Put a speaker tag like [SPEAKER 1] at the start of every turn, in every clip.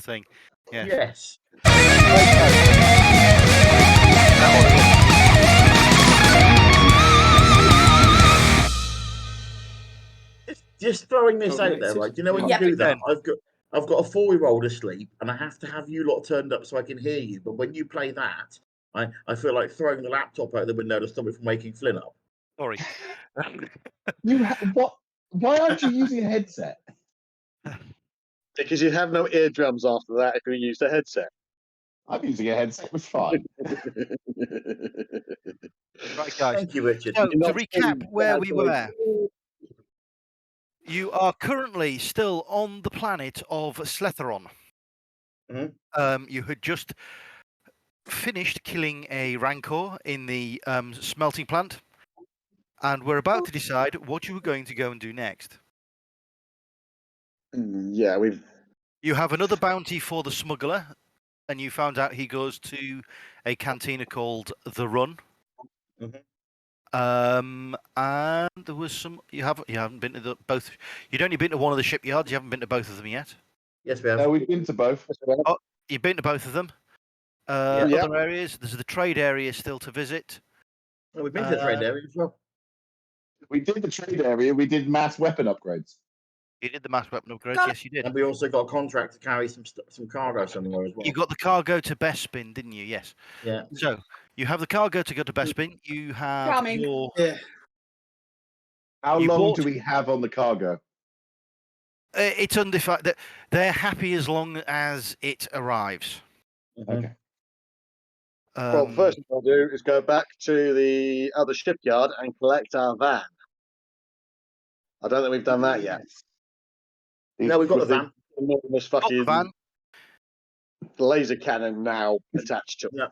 [SPEAKER 1] thing. Yeah.
[SPEAKER 2] Yes. Just throwing this out there, right? Do you know when you do that? I've got a 4-year-old asleep, and I have to have you lot turned up so I can hear you. But when you play that, I feel like throwing the laptop out the window to stop it from waking Flynn up.
[SPEAKER 1] Sorry.
[SPEAKER 3] What? Why aren't you using a headset?
[SPEAKER 4] Because you have no eardrums after that if you use the headset.
[SPEAKER 3] I'm using a headset. It was fine.
[SPEAKER 1] Right, guys.
[SPEAKER 2] Thank you, Richard.
[SPEAKER 1] So, to recap where we were, you are currently still on the planet of Sletheron. You had just finished killing a Rancor in the smelting plant, and we're about to decide what you were going to go and do next.
[SPEAKER 4] Yeah,
[SPEAKER 1] You have another bounty for the smuggler, and you found out he goes to a cantina called The Run. And there was some. You haven't been to both. You'd only been to one of the shipyards. You haven't been to both of them yet.
[SPEAKER 2] Yes, we have.
[SPEAKER 3] No, we've been to both.
[SPEAKER 1] Oh, you've been to both of them. Other areas. There's the trade area still to visit.
[SPEAKER 2] Oh, we've been to the trade area as well.
[SPEAKER 3] We did the trade area. We did mass weapon upgrades.
[SPEAKER 1] You did the mass weapon upgrades. Yes, you did.
[SPEAKER 2] And we also got a contract to carry some cargo somewhere as well.
[SPEAKER 1] You got the cargo to Bespin, didn't you? Yes.
[SPEAKER 2] Yeah.
[SPEAKER 1] So you have the cargo to go to Bespin. You have your.
[SPEAKER 3] How long do we have on the cargo?
[SPEAKER 1] It's undefined. They're happy as long as it arrives.
[SPEAKER 3] Okay.
[SPEAKER 4] Well, first thing I'll do is go back to the other shipyard and collect our van. I don't think we've done that yet.
[SPEAKER 2] No, we've got the van.
[SPEAKER 4] Enormous fucking
[SPEAKER 1] van.
[SPEAKER 4] Laser cannon now attached to it.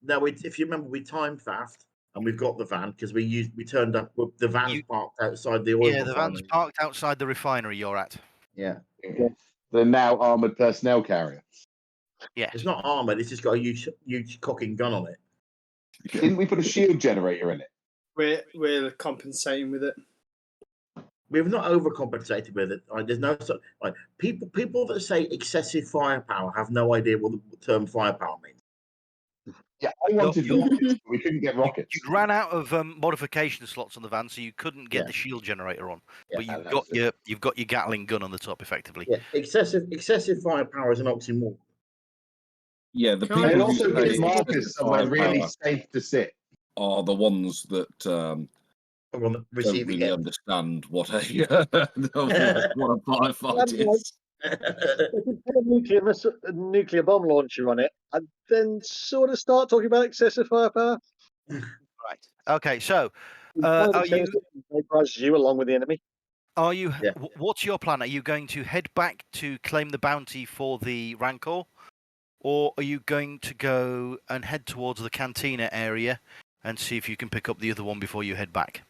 [SPEAKER 2] No, if you remember, we timed fast and we've got the van because we turned up with the van's parked outside the oil refinery.
[SPEAKER 1] The van's parked outside the refinery you're at.
[SPEAKER 2] Yeah.
[SPEAKER 3] The now armoured personnel carrier.
[SPEAKER 1] Yeah.
[SPEAKER 2] It's not armoured, it's just got a huge cocking gun on it.
[SPEAKER 3] Didn't we put a shield generator in it?
[SPEAKER 5] We're compensating with it.
[SPEAKER 2] We've not overcompensated with it. There's no people that say excessive firepower have no idea what the term firepower means.
[SPEAKER 3] Yeah, I wanted rockets, but we couldn't get rockets.
[SPEAKER 1] You ran out of modification slots on the van, so you couldn't get the shield generator on. But you've got your Gatling gun on the top, effectively.
[SPEAKER 2] Yeah, excessive firepower is an oxymoron.
[SPEAKER 6] Yeah, the people
[SPEAKER 3] and
[SPEAKER 6] who
[SPEAKER 3] also
[SPEAKER 6] say
[SPEAKER 3] get markers somewhere really safe to sit
[SPEAKER 6] are the ones that don't really understand what a firefight is.
[SPEAKER 4] Put a nuclear bomb launcher on it, and then sort of start talking about excessive firepower.
[SPEAKER 1] Right. Okay. So, are
[SPEAKER 4] you along with the enemy?
[SPEAKER 1] Are you? Yeah. What's your plan? Are you going to head back to claim the bounty for the Rancor, or are you going to go and head towards the cantina area and see if you can pick up the other one before you head back?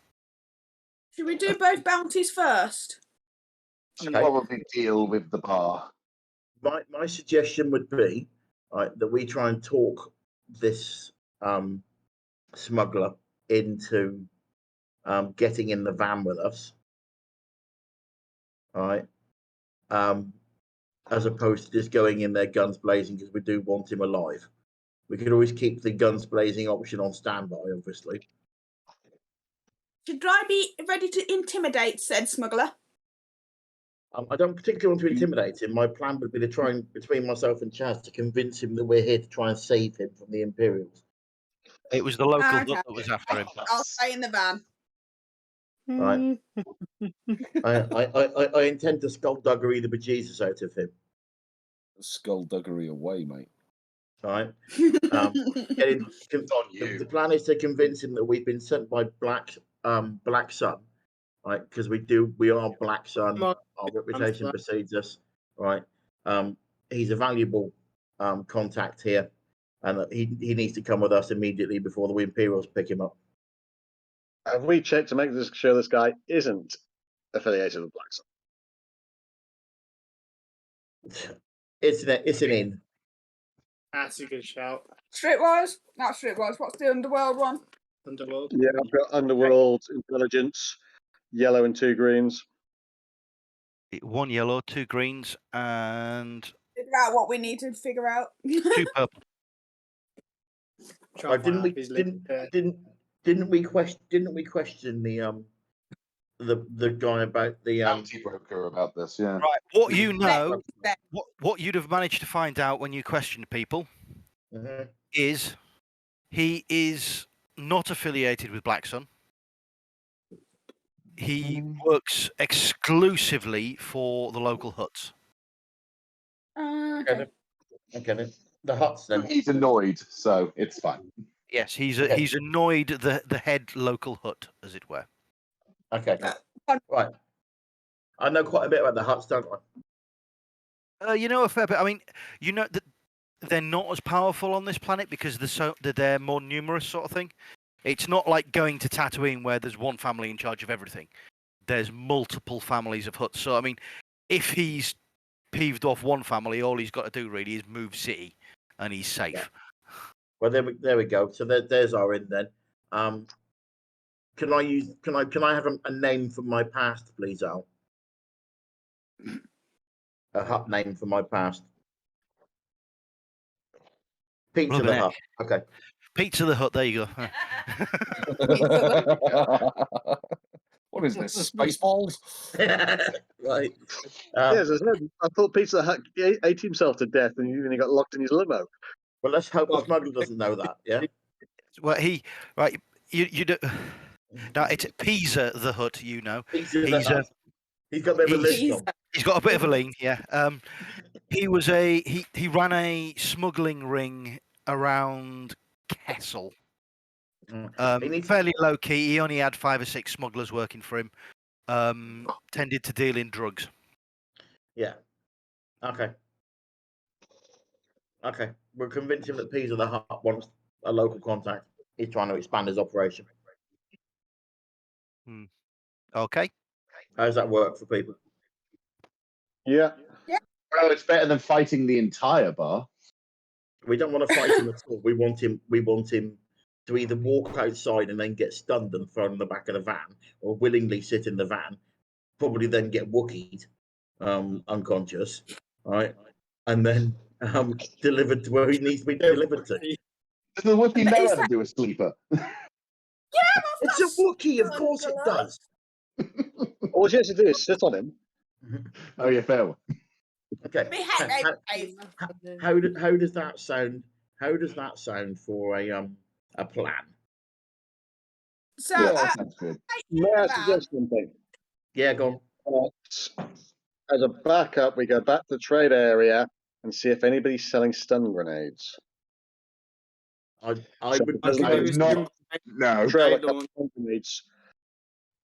[SPEAKER 7] Should we do both bounties first?
[SPEAKER 3] Okay. Probably deal with the bar.
[SPEAKER 2] My suggestion would be that we try and talk this smuggler into getting in the van with us. All right. As opposed to just going in there guns blazing, because we do want him alive. We could always keep the guns blazing option on standby, obviously.
[SPEAKER 7] Should I be ready to intimidate said smuggler?
[SPEAKER 2] I don't particularly want to intimidate him. My plan would be to try and, between myself and Chaz, to convince him that we're here to try and save him from the Imperials.
[SPEAKER 1] It was the local duck that was after him.
[SPEAKER 7] I'll stay in the van.
[SPEAKER 2] Right. I intend to skullduggery the bejesus out of him.
[SPEAKER 6] Skullduggery away, mate.
[SPEAKER 2] Right. The plan is to convince him that we've been sent by Black Sun, right? Because we are Black Sun. Our reputation precedes us, right? He's a valuable contact here, and he needs to come with us immediately before the Imperials pick him up.
[SPEAKER 4] Have we checked to make sure this guy isn't affiliated with Black
[SPEAKER 2] Sun? It's an inn.
[SPEAKER 5] That's a good shout.
[SPEAKER 7] Streetwise? Not Streetwise. What's the Underworld one?
[SPEAKER 5] Underworld.
[SPEAKER 4] Yeah, I've got Underworld, Intelligence, yellow and 2 greens.
[SPEAKER 1] 1 yellow, 2 greens, and
[SPEAKER 7] figure out what we need to figure out.
[SPEAKER 1] 2 purple.
[SPEAKER 5] Try and
[SPEAKER 2] didn't
[SPEAKER 5] find
[SPEAKER 2] we
[SPEAKER 5] out if he's
[SPEAKER 2] didn't
[SPEAKER 5] living
[SPEAKER 2] didn't we question the guy about the
[SPEAKER 3] Bounty broker about this, yeah.
[SPEAKER 1] Right. What you
[SPEAKER 7] Let-
[SPEAKER 1] know, what you'd have managed to find out when you questioned people
[SPEAKER 2] Mhm.
[SPEAKER 1] is he is not affiliated with Black Sun. He works exclusively for the local huts.
[SPEAKER 7] Okay.
[SPEAKER 2] Okay, then. The huts then.
[SPEAKER 3] He's annoyed, so it's fine.
[SPEAKER 1] Yes, he's
[SPEAKER 2] Okay.
[SPEAKER 1] he's annoyed the head local hut, as it were.
[SPEAKER 2] Okay. Right. I know quite a bit about the huts, don't I?
[SPEAKER 1] You know a fair bit. I mean, you know that they're not as powerful on this planet because they're more numerous, sort of thing. It's not like going to Tatooine where there's one family in charge of everything. There's multiple families of huts. So I mean, if he's peeved off one family, all he's got to do really is move city, and he's safe.
[SPEAKER 2] Yeah. Well, there we go. So there's our in then. Can I have a name from my past, please, Al? A hut name from my past. Pizza
[SPEAKER 1] Rub
[SPEAKER 2] the
[SPEAKER 1] an
[SPEAKER 2] Hut. Okay.
[SPEAKER 1] Pizza the Hut. There you go.
[SPEAKER 6] What is this? Spaceballs?
[SPEAKER 2] Right.
[SPEAKER 4] Yes, I thought Pizza Hut ate himself to death and he got locked in his limo.
[SPEAKER 2] Well, let's hope the smuggler doesn't know that. Yeah.
[SPEAKER 1] Well, you do. No, it's Pizza the Hut. You know,
[SPEAKER 2] Pizza the Hut. He's got a bit of a
[SPEAKER 1] he's-
[SPEAKER 2] list on.
[SPEAKER 1] he's got a bit of a lean. Yeah. He ran a smuggling ring around Kessel.
[SPEAKER 2] He needs-
[SPEAKER 1] Fairly low key. He only had 5 or 6 smugglers working for him. Tended to deal in drugs.
[SPEAKER 2] Yeah. Okay. Okay. We're convincing that Pizza the Hut wants a local contact. He's trying to expand his operation.
[SPEAKER 1] Okay.
[SPEAKER 2] How does that work for people?
[SPEAKER 4] Yeah.
[SPEAKER 3] Well, it's better than fighting the entire bar.
[SPEAKER 2] We don't want to fight him at all. We want him to either walk outside and then get stunned and thrown in the back of the van, or willingly sit in the van, probably then get Wookieed, unconscious, right, and then delivered to where he needs to be delivered to.
[SPEAKER 3] Does the Wookiee know
[SPEAKER 7] Is
[SPEAKER 3] how to do a sleeper?
[SPEAKER 2] It's a Wookiee, of course it does.
[SPEAKER 4] All she has to do is sit on him.
[SPEAKER 3] Oh, yeah, fair one.
[SPEAKER 2] Okay.
[SPEAKER 7] We had a
[SPEAKER 2] How does that sound? How does that sound for a plan?
[SPEAKER 7] So
[SPEAKER 3] Yeah, that's good.
[SPEAKER 4] May I suggest something?
[SPEAKER 2] Yeah, go
[SPEAKER 4] As a backup, we go back to the trade area and see if anybody's selling stun grenades.
[SPEAKER 2] on. I
[SPEAKER 4] So
[SPEAKER 2] would.
[SPEAKER 4] there's
[SPEAKER 3] I
[SPEAKER 4] like
[SPEAKER 3] would not. No.
[SPEAKER 4] trail a
[SPEAKER 5] the
[SPEAKER 4] couple
[SPEAKER 5] one.
[SPEAKER 4] of stun grenades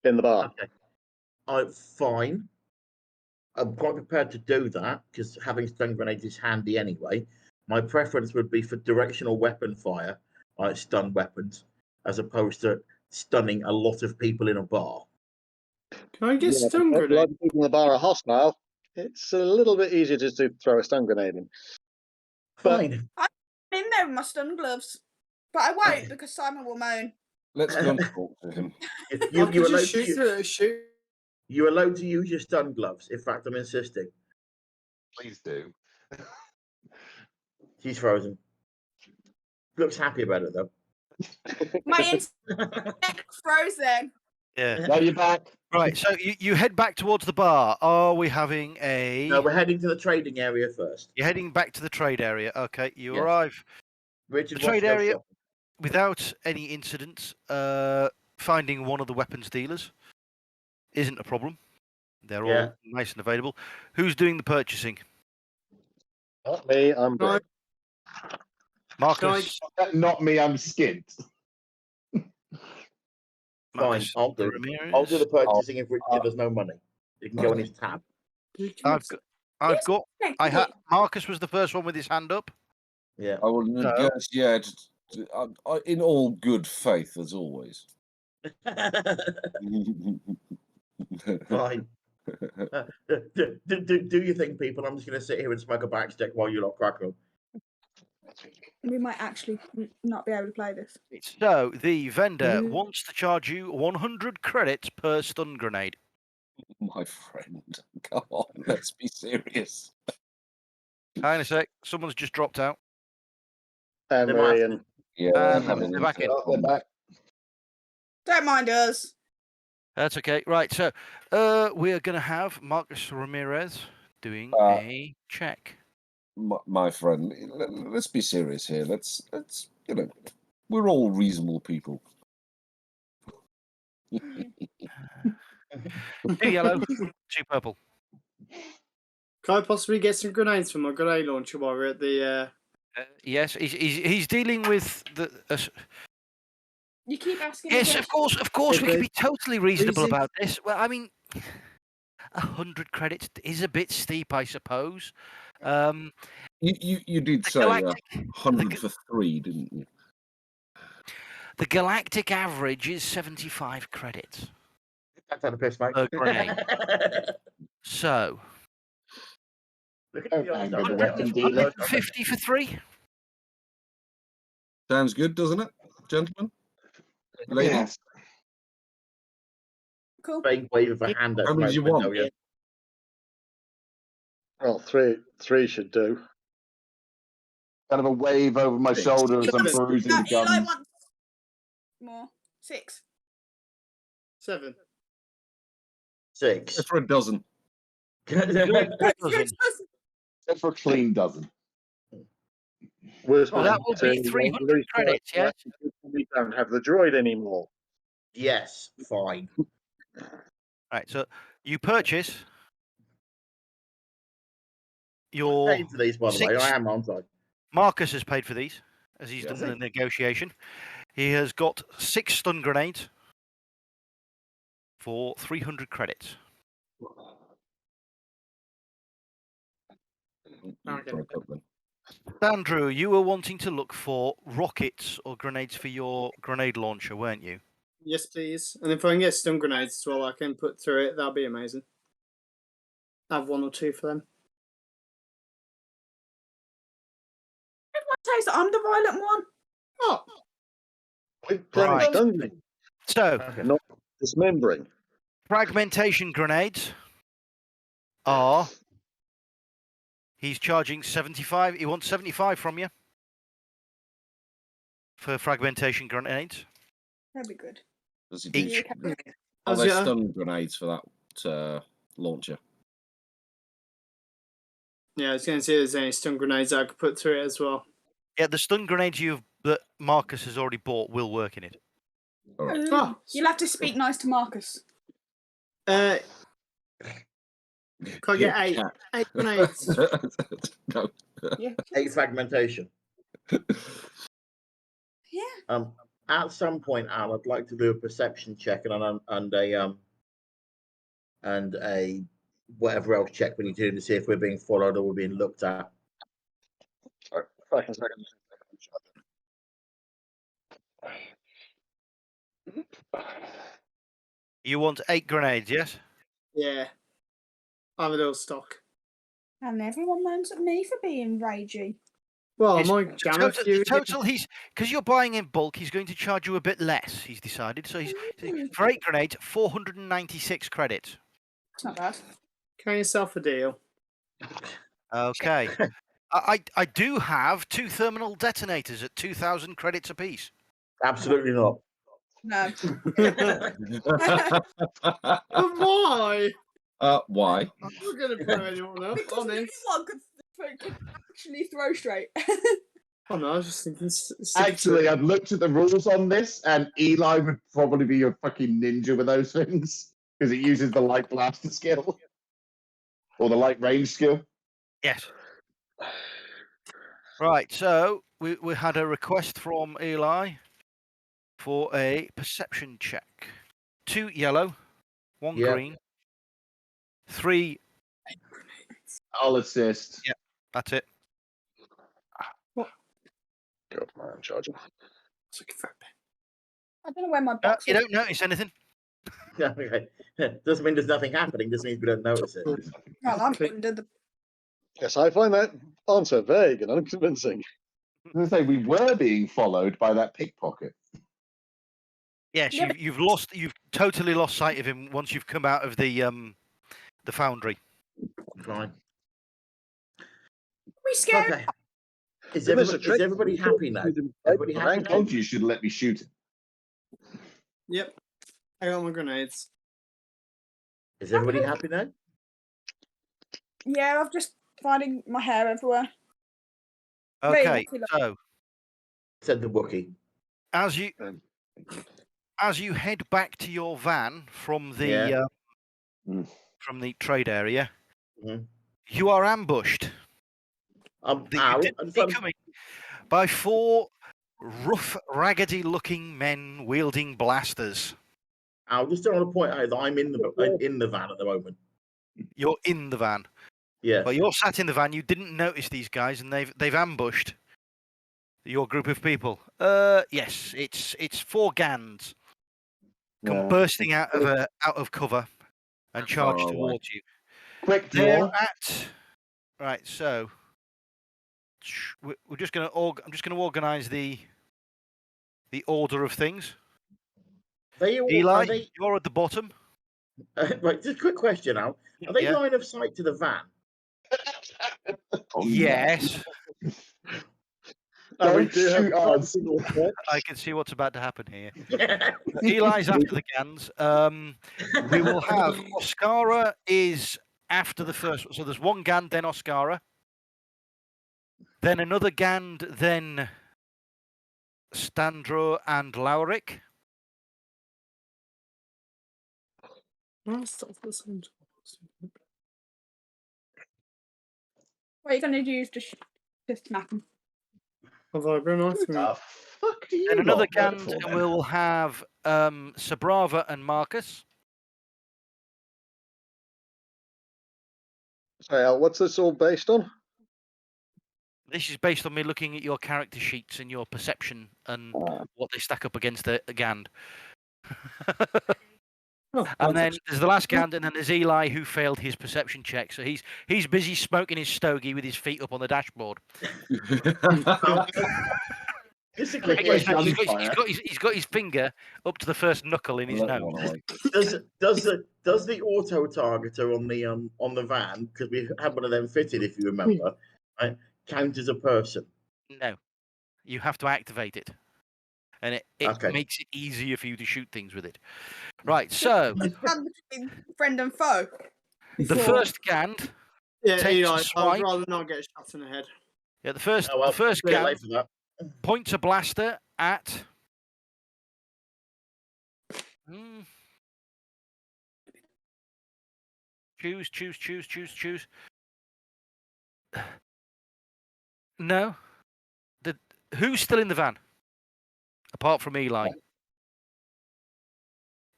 [SPEAKER 4] in the bar.
[SPEAKER 2] Okay. I'm fine. I'm quite prepared to do that because having stun grenades is handy anyway. My preference would be for directional weapon fire, like stun weapons, as opposed to stunning a lot of people in a bar.
[SPEAKER 5] Can I get
[SPEAKER 4] Yeah,
[SPEAKER 5] stun
[SPEAKER 4] because a lot
[SPEAKER 5] grenade?
[SPEAKER 4] of people in the bar are hostile. It's a little bit easier just to throw a stun grenade in. But-
[SPEAKER 2] Fine.
[SPEAKER 7] in there with my stun gloves, but I won't because Simon will moan.
[SPEAKER 6] Let's go and talk to him.
[SPEAKER 2] You're allowed
[SPEAKER 5] just
[SPEAKER 2] to
[SPEAKER 5] shoot.
[SPEAKER 2] you're allowed to use your stun gloves. In fact, I'm insisting.
[SPEAKER 3] Please do.
[SPEAKER 2] She's frozen. Looks happy about it though.
[SPEAKER 7] My internet frozen.
[SPEAKER 1] Yeah.
[SPEAKER 3] Now you're back.
[SPEAKER 1] Right. So you head back towards the bar. Are we having a?
[SPEAKER 2] No, we're heading to the trading area first.
[SPEAKER 1] You're heading back to the trade area. Okay. You
[SPEAKER 2] Yes.
[SPEAKER 1] arrive.
[SPEAKER 2] Richard
[SPEAKER 1] The
[SPEAKER 2] wants
[SPEAKER 1] trade
[SPEAKER 2] to go
[SPEAKER 1] area-
[SPEAKER 2] shopping.
[SPEAKER 1] Without any incidents, finding one of the weapons dealers isn't a problem. They're
[SPEAKER 2] Yeah.
[SPEAKER 1] all nice and available. Who's doing the purchasing?
[SPEAKER 4] Not me, I'm
[SPEAKER 5] Can I-
[SPEAKER 4] good.
[SPEAKER 1] Marcus.
[SPEAKER 3] Not me, I'm skint.
[SPEAKER 2] Fine,
[SPEAKER 1] Marcus
[SPEAKER 2] I'll do.
[SPEAKER 1] Ramirez.
[SPEAKER 2] I'll do the purchasing if Richard has no money. You can go on his tab.
[SPEAKER 1] I had Marcus was the first one with his hand up.
[SPEAKER 2] Yeah.
[SPEAKER 6] I will
[SPEAKER 1] No.
[SPEAKER 6] negotiate in all good faith, as always.
[SPEAKER 2] Fine. Do your thing, people. I'm just going to sit here and smoke a back stick while you lot crack on.
[SPEAKER 7] We might actually not be able to play this.
[SPEAKER 1] So the vendor wants to charge you 100 credits per stun grenade.
[SPEAKER 6] My friend, come on, let's be serious.
[SPEAKER 1] Hang on a sec. Someone's just dropped out.
[SPEAKER 4] Emery and
[SPEAKER 6] Yeah,
[SPEAKER 1] They're back in.
[SPEAKER 3] Oh, they're back.
[SPEAKER 7] Don't mind us.
[SPEAKER 1] That's okay. Right. So we are going to have Marcus Ramirez doing a check.
[SPEAKER 6] My friend, let's be serious here. Let's we're all reasonable people.
[SPEAKER 1] 2 yellow, 2 purple.
[SPEAKER 5] Can I possibly get some grenades from my grenade launcher while we're at the?
[SPEAKER 1] Yes, he's dealing with the.
[SPEAKER 7] You keep asking.
[SPEAKER 1] Yes,
[SPEAKER 7] me
[SPEAKER 1] of course, we can be totally reasonable
[SPEAKER 5] Easy.
[SPEAKER 1] about this. Well, I mean, 100 credits is a bit steep, I suppose.
[SPEAKER 6] You did
[SPEAKER 1] The
[SPEAKER 6] say
[SPEAKER 1] galactic,
[SPEAKER 6] 100 for 3, didn't you?
[SPEAKER 1] the galactic average is 75 credits
[SPEAKER 2] That's had a piss, mate.
[SPEAKER 1] per grenade. So,
[SPEAKER 2] Look at the
[SPEAKER 3] Okay,
[SPEAKER 2] odds.
[SPEAKER 3] good weapon dealer.
[SPEAKER 1] 50 for 3.
[SPEAKER 6] Sounds good, doesn't it, gentlemen? Ladies?
[SPEAKER 3] Yes.
[SPEAKER 7] Cool.
[SPEAKER 2] Vague wave of a hand.
[SPEAKER 6] How many do you want?
[SPEAKER 4] well, three should do.
[SPEAKER 3] Kind of a wave over my shoulder as I'm perusing
[SPEAKER 7] No,
[SPEAKER 3] the
[SPEAKER 7] Eli
[SPEAKER 3] guns.
[SPEAKER 7] wants more. 6.
[SPEAKER 5] 7.
[SPEAKER 2] 6.
[SPEAKER 6] For a dozen.
[SPEAKER 3] Except for a clean dozen.
[SPEAKER 4] Well,
[SPEAKER 1] that will be 300 credits, yes?
[SPEAKER 4] We don't have the droid anymore.
[SPEAKER 2] Yes, fine.
[SPEAKER 1] Right, so you purchase your.
[SPEAKER 2] Paying for these, by the way.
[SPEAKER 1] 6
[SPEAKER 2] I am, aren't I?
[SPEAKER 1] Marcus has paid for these, as he's
[SPEAKER 2] Has
[SPEAKER 1] done
[SPEAKER 2] he?
[SPEAKER 1] the negotiation. He has got 6 stun grenades for 300 credits.
[SPEAKER 5] Okay.
[SPEAKER 6] Broke up then.
[SPEAKER 1] Andrew, you were wanting to look for rockets or grenades for your grenade launcher, weren't you?
[SPEAKER 5] Yes, please. And if I can get stun grenades as well, I can put through it. That'd be amazing. I have 1 or 2 for them.
[SPEAKER 7] Taste I'm the violent one.
[SPEAKER 5] Oh,
[SPEAKER 4] With plenty
[SPEAKER 1] Right.
[SPEAKER 4] of stun,
[SPEAKER 1] So,
[SPEAKER 4] not dismembering.
[SPEAKER 1] fragmentation grenades are. He's charging 75. He wants 75 from you for fragmentation grenades.
[SPEAKER 7] That'd be good.
[SPEAKER 6] Does he do?
[SPEAKER 1] Each.
[SPEAKER 6] Are
[SPEAKER 5] How's
[SPEAKER 6] they
[SPEAKER 5] it,
[SPEAKER 6] stun grenades for that launcher?
[SPEAKER 5] yeah, I was going to see if there's any stun grenades I could put through it as well.
[SPEAKER 1] Yeah, the stun grenades that Marcus has already bought will work in it.
[SPEAKER 6] All right.
[SPEAKER 5] Oh.
[SPEAKER 7] You'll have to speak nice to Marcus.
[SPEAKER 5] Can I get 8?
[SPEAKER 6] Cat.
[SPEAKER 5] 8 grenades.
[SPEAKER 6] No.
[SPEAKER 7] Yeah.
[SPEAKER 2] 8 fragmentation.
[SPEAKER 7] Yeah.
[SPEAKER 2] At some point, Al, I'd like to do a perception check and a whatever else check we need to do to see if we're being followed or we're being looked at.
[SPEAKER 4] Sorry, second.
[SPEAKER 1] You want 8 grenades, yes?
[SPEAKER 5] Yeah. I have a little stock.
[SPEAKER 7] And everyone moans at me for being ragey.
[SPEAKER 5] Well,
[SPEAKER 1] It's
[SPEAKER 5] my gamma fury.
[SPEAKER 1] total, he's because you're buying in bulk. He's going to charge you a bit less. He's decided. So he's for 8 grenades, 496 credits.
[SPEAKER 7] It's not bad.
[SPEAKER 5] Can yourself a deal.
[SPEAKER 1] Okay. I do have 2 thermal detonators at 2,000 credits apiece.
[SPEAKER 2] Absolutely not.
[SPEAKER 7] No.
[SPEAKER 5] But why?
[SPEAKER 6] Why?
[SPEAKER 5] I'm not going to blow anyone up.
[SPEAKER 7] Because
[SPEAKER 5] Honest.
[SPEAKER 7] anyone could actually throw straight.
[SPEAKER 5] Oh no, I was just thinking.
[SPEAKER 3] Actually, I've looked at the rules on this, and Eli would probably be a fucking ninja with those things because it uses the light blaster skill or the light range skill.
[SPEAKER 1] Yes. Right. So we had a request from Eli for a perception check. 2 yellow, 1
[SPEAKER 2] Yeah.
[SPEAKER 1] green, 3.
[SPEAKER 3] I'll assist.
[SPEAKER 1] Yeah, that's it.
[SPEAKER 4] God, man, I'm charging.
[SPEAKER 7] I don't know where my box
[SPEAKER 1] You
[SPEAKER 7] is.
[SPEAKER 1] don't notice anything.
[SPEAKER 2] Okay. Doesn't mean there's nothing happening. Just means we don't notice it.
[SPEAKER 7] Well, I'm under the.
[SPEAKER 4] Yes, I find that answer vague and unconvincing.
[SPEAKER 3] I was going to say, we were being followed by that pickpocket.
[SPEAKER 1] Yes,
[SPEAKER 7] Yeah,
[SPEAKER 1] you've totally lost sight of him once you've come out of the foundry.
[SPEAKER 2] Fine.
[SPEAKER 7] We scared.
[SPEAKER 2] Okay. Is everybody happy now? Everybody happy
[SPEAKER 3] I
[SPEAKER 2] now?
[SPEAKER 3] told you should let me shoot it.
[SPEAKER 5] Yep. I got my grenades.
[SPEAKER 2] Is everybody happy now?
[SPEAKER 7] Yeah, I'm just finding my hair everywhere.
[SPEAKER 1] Okay,
[SPEAKER 7] Very
[SPEAKER 1] so
[SPEAKER 2] Said the Wookiee.
[SPEAKER 1] as you head back to your van from the
[SPEAKER 2] Yeah.
[SPEAKER 1] from the trade area,
[SPEAKER 2] Mhm.
[SPEAKER 1] you are ambushed.
[SPEAKER 2] Ow,
[SPEAKER 1] You didn't
[SPEAKER 2] and
[SPEAKER 1] see
[SPEAKER 2] some,
[SPEAKER 1] coming by 4 rough, raggedy-looking men wielding blasters.
[SPEAKER 2] I'll just want to point out that I'm in the van at the moment.
[SPEAKER 1] You're in the van.
[SPEAKER 2] Yes.
[SPEAKER 1] Well, you're sat in the van. You didn't notice these guys, and they've ambushed your group of people. Yes, it's 4 Gans come bursting out of cover and charge
[SPEAKER 6] Far away.
[SPEAKER 1] towards you.
[SPEAKER 3] Quick
[SPEAKER 1] They're
[SPEAKER 3] draw.
[SPEAKER 1] at right. So we're just going to I'm just going to organise the order of things. Eli, you're at the bottom.
[SPEAKER 2] Right, just a quick question now. Are they line of sight to the van?
[SPEAKER 3] Oh,
[SPEAKER 1] Yes.
[SPEAKER 4] And we
[SPEAKER 3] Don't
[SPEAKER 4] do have
[SPEAKER 3] shoot
[SPEAKER 4] quite a
[SPEAKER 3] us.
[SPEAKER 4] single effect.
[SPEAKER 1] I can see what's about to happen here. Eli's after the Gans. We will have Oscara is after the first one. So there's 1 Gand, then Oscara. Then another Gand, then Standro and Lauric.
[SPEAKER 7] What are you going to use to smack them?
[SPEAKER 5] Have I been nice to me?
[SPEAKER 3] Fuck do you
[SPEAKER 1] Then another
[SPEAKER 3] lot work
[SPEAKER 1] Gand,
[SPEAKER 3] for,
[SPEAKER 1] and
[SPEAKER 3] then?
[SPEAKER 1] we'll have Sabrava and Marcus.
[SPEAKER 4] Sorry, Al, what's this all based on?
[SPEAKER 1] This is based on me looking at your character sheets and your perception and what they stack up against a Gand. And then there's the last Gand, and then there's Eli who failed his perception check. So he's busy smoking his stogie with his feet up on the dashboard.
[SPEAKER 2] Just a quick
[SPEAKER 1] He's
[SPEAKER 2] question.
[SPEAKER 1] got his finger up to the first knuckle in his nose.
[SPEAKER 2] Does the auto targeter on the van, because we had one of them fitted, if you remember, right, count as a person?
[SPEAKER 1] No, you have to activate it, and it
[SPEAKER 2] Okay.
[SPEAKER 1] makes it easier for you to shoot things with it. Right, so
[SPEAKER 7] Between friend and foe.
[SPEAKER 1] the first Gand
[SPEAKER 5] Yeah,
[SPEAKER 1] takes
[SPEAKER 5] Eli,
[SPEAKER 1] a
[SPEAKER 5] I'd
[SPEAKER 1] swipe.
[SPEAKER 5] rather not get shot in the head.
[SPEAKER 1] Yeah, the first
[SPEAKER 2] Oh, well,
[SPEAKER 1] Gand
[SPEAKER 2] late for that.
[SPEAKER 1] points a blaster at. Choose. No. Who's still in the van? Apart from Eli.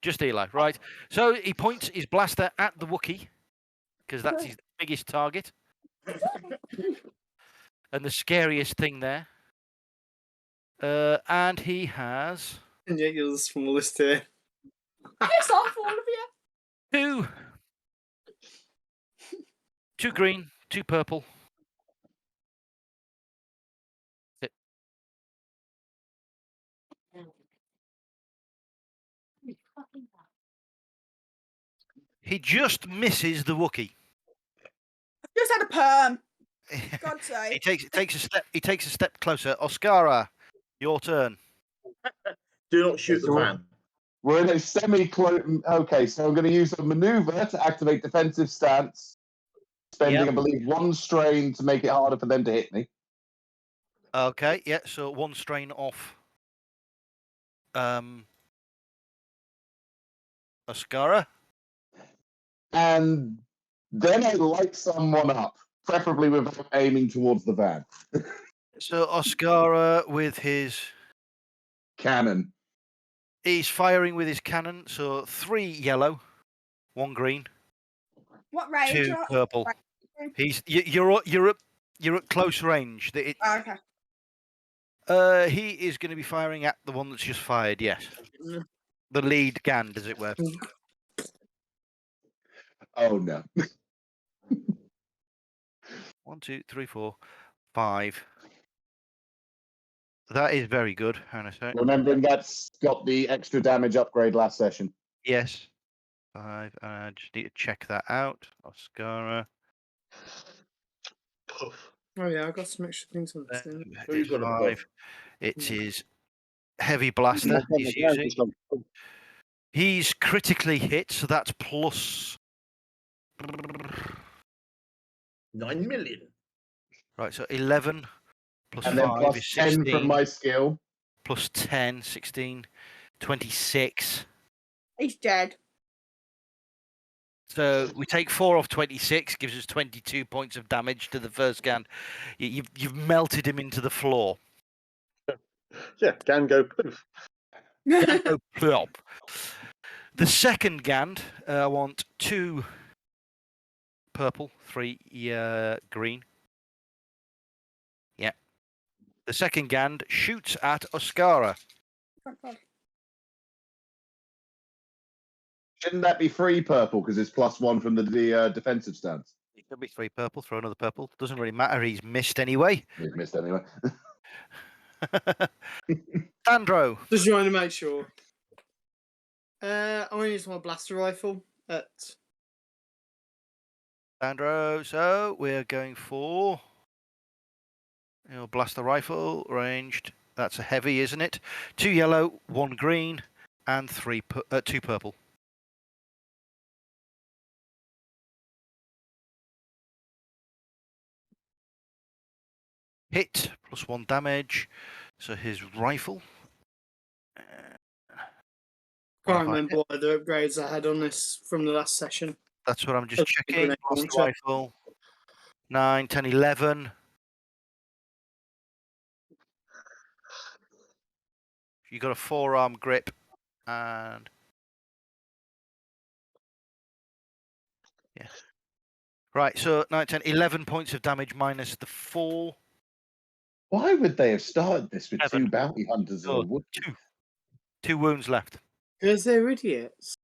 [SPEAKER 1] Just Eli, right. So he points his blaster at the Wookiee, because that's his biggest target. And the scariest thing there. And he has...
[SPEAKER 5] And yet you're the smallest here.
[SPEAKER 7] Piss off, all of you.
[SPEAKER 1] 2 green, 2 purple. He just misses the Wookiee.
[SPEAKER 7] Just had a perm. God's sake.
[SPEAKER 1] He takes a step closer. Oscara, your turn.
[SPEAKER 2] Do not shoot the van.
[SPEAKER 3] We're in a semi-close. Okay, so I'm going to use a maneuver to activate defensive stance, spending, I believe, 1 strain to make it harder for them to hit me.
[SPEAKER 1] Okay, yeah. So 1 strain off. Oscara.
[SPEAKER 3] And then I light someone up, preferably without aiming towards the van.
[SPEAKER 1] So Oscara with his
[SPEAKER 3] Cannon.
[SPEAKER 1] He's firing with his cannon. So 3 yellow, 1 green,
[SPEAKER 7] What range?
[SPEAKER 1] 2 purple. You're at close range.
[SPEAKER 7] Okay.
[SPEAKER 1] He is going to be firing at the one that's just fired. Yes, the lead Gand, as it were.
[SPEAKER 3] Oh no.
[SPEAKER 1] 1, 2, 3, 4, 5. That is very good. Hang on a sec.
[SPEAKER 3] Remembering that's got the extra damage upgrade last session.
[SPEAKER 1] Yes. 5. I just need to check that out. Oscara.
[SPEAKER 5] Oh yeah, I got some extra things on this. Thing.
[SPEAKER 2] Who you got a
[SPEAKER 1] Five.
[SPEAKER 2] buff?
[SPEAKER 1] It is heavy blaster he's using. He's critically hit, so that's plus
[SPEAKER 2] 9 million.
[SPEAKER 1] right. So 11 plus
[SPEAKER 3] And then
[SPEAKER 1] 5
[SPEAKER 3] plus
[SPEAKER 1] is
[SPEAKER 3] 10
[SPEAKER 1] 16.
[SPEAKER 3] from my skill.
[SPEAKER 1] Plus 10, 16, 26.
[SPEAKER 7] He's dead.
[SPEAKER 1] So we take 4 off 26, gives us 22 points of damage to the first Gand. You've melted him into the floor.
[SPEAKER 4] Yeah, can go poof.
[SPEAKER 1] Oh, plop. The second Gand, I want 2 purple, 3 green. Yeah. The second Gand shoots at Oscara.
[SPEAKER 7] Oh, God.
[SPEAKER 3] Shouldn't that be 3 purple because it's plus 1 from the defensive stance?
[SPEAKER 1] It could be 3 purple, throw another purple. Doesn't really matter, he's missed anyway.
[SPEAKER 3] We've missed anyway.
[SPEAKER 1] Sandro.
[SPEAKER 5] Just trying to make sure. I'm going to use my blaster rifle at.
[SPEAKER 1] Sandro, so we're going for your blaster rifle, ranged. That's a heavy, isn't it? 2 yellow, 1 green, and 2 purple. Hit, plus 1 damage. So his rifle.
[SPEAKER 5] Can't remember what other upgrades I had on this from the last session.
[SPEAKER 1] That's what I'm just
[SPEAKER 5] Okay,
[SPEAKER 1] checking.
[SPEAKER 5] grenade
[SPEAKER 1] Blaster
[SPEAKER 5] launcher.
[SPEAKER 1] rifle. 9, 10, 11. You got a 4-arm grip and yeah. Right, so 9, 10, 11 points of damage minus the 4.
[SPEAKER 3] Why would they have started this with
[SPEAKER 1] 7.
[SPEAKER 3] 2 bounty hunters and a wood?
[SPEAKER 1] 2 wounds left.
[SPEAKER 5] Because they're idiots.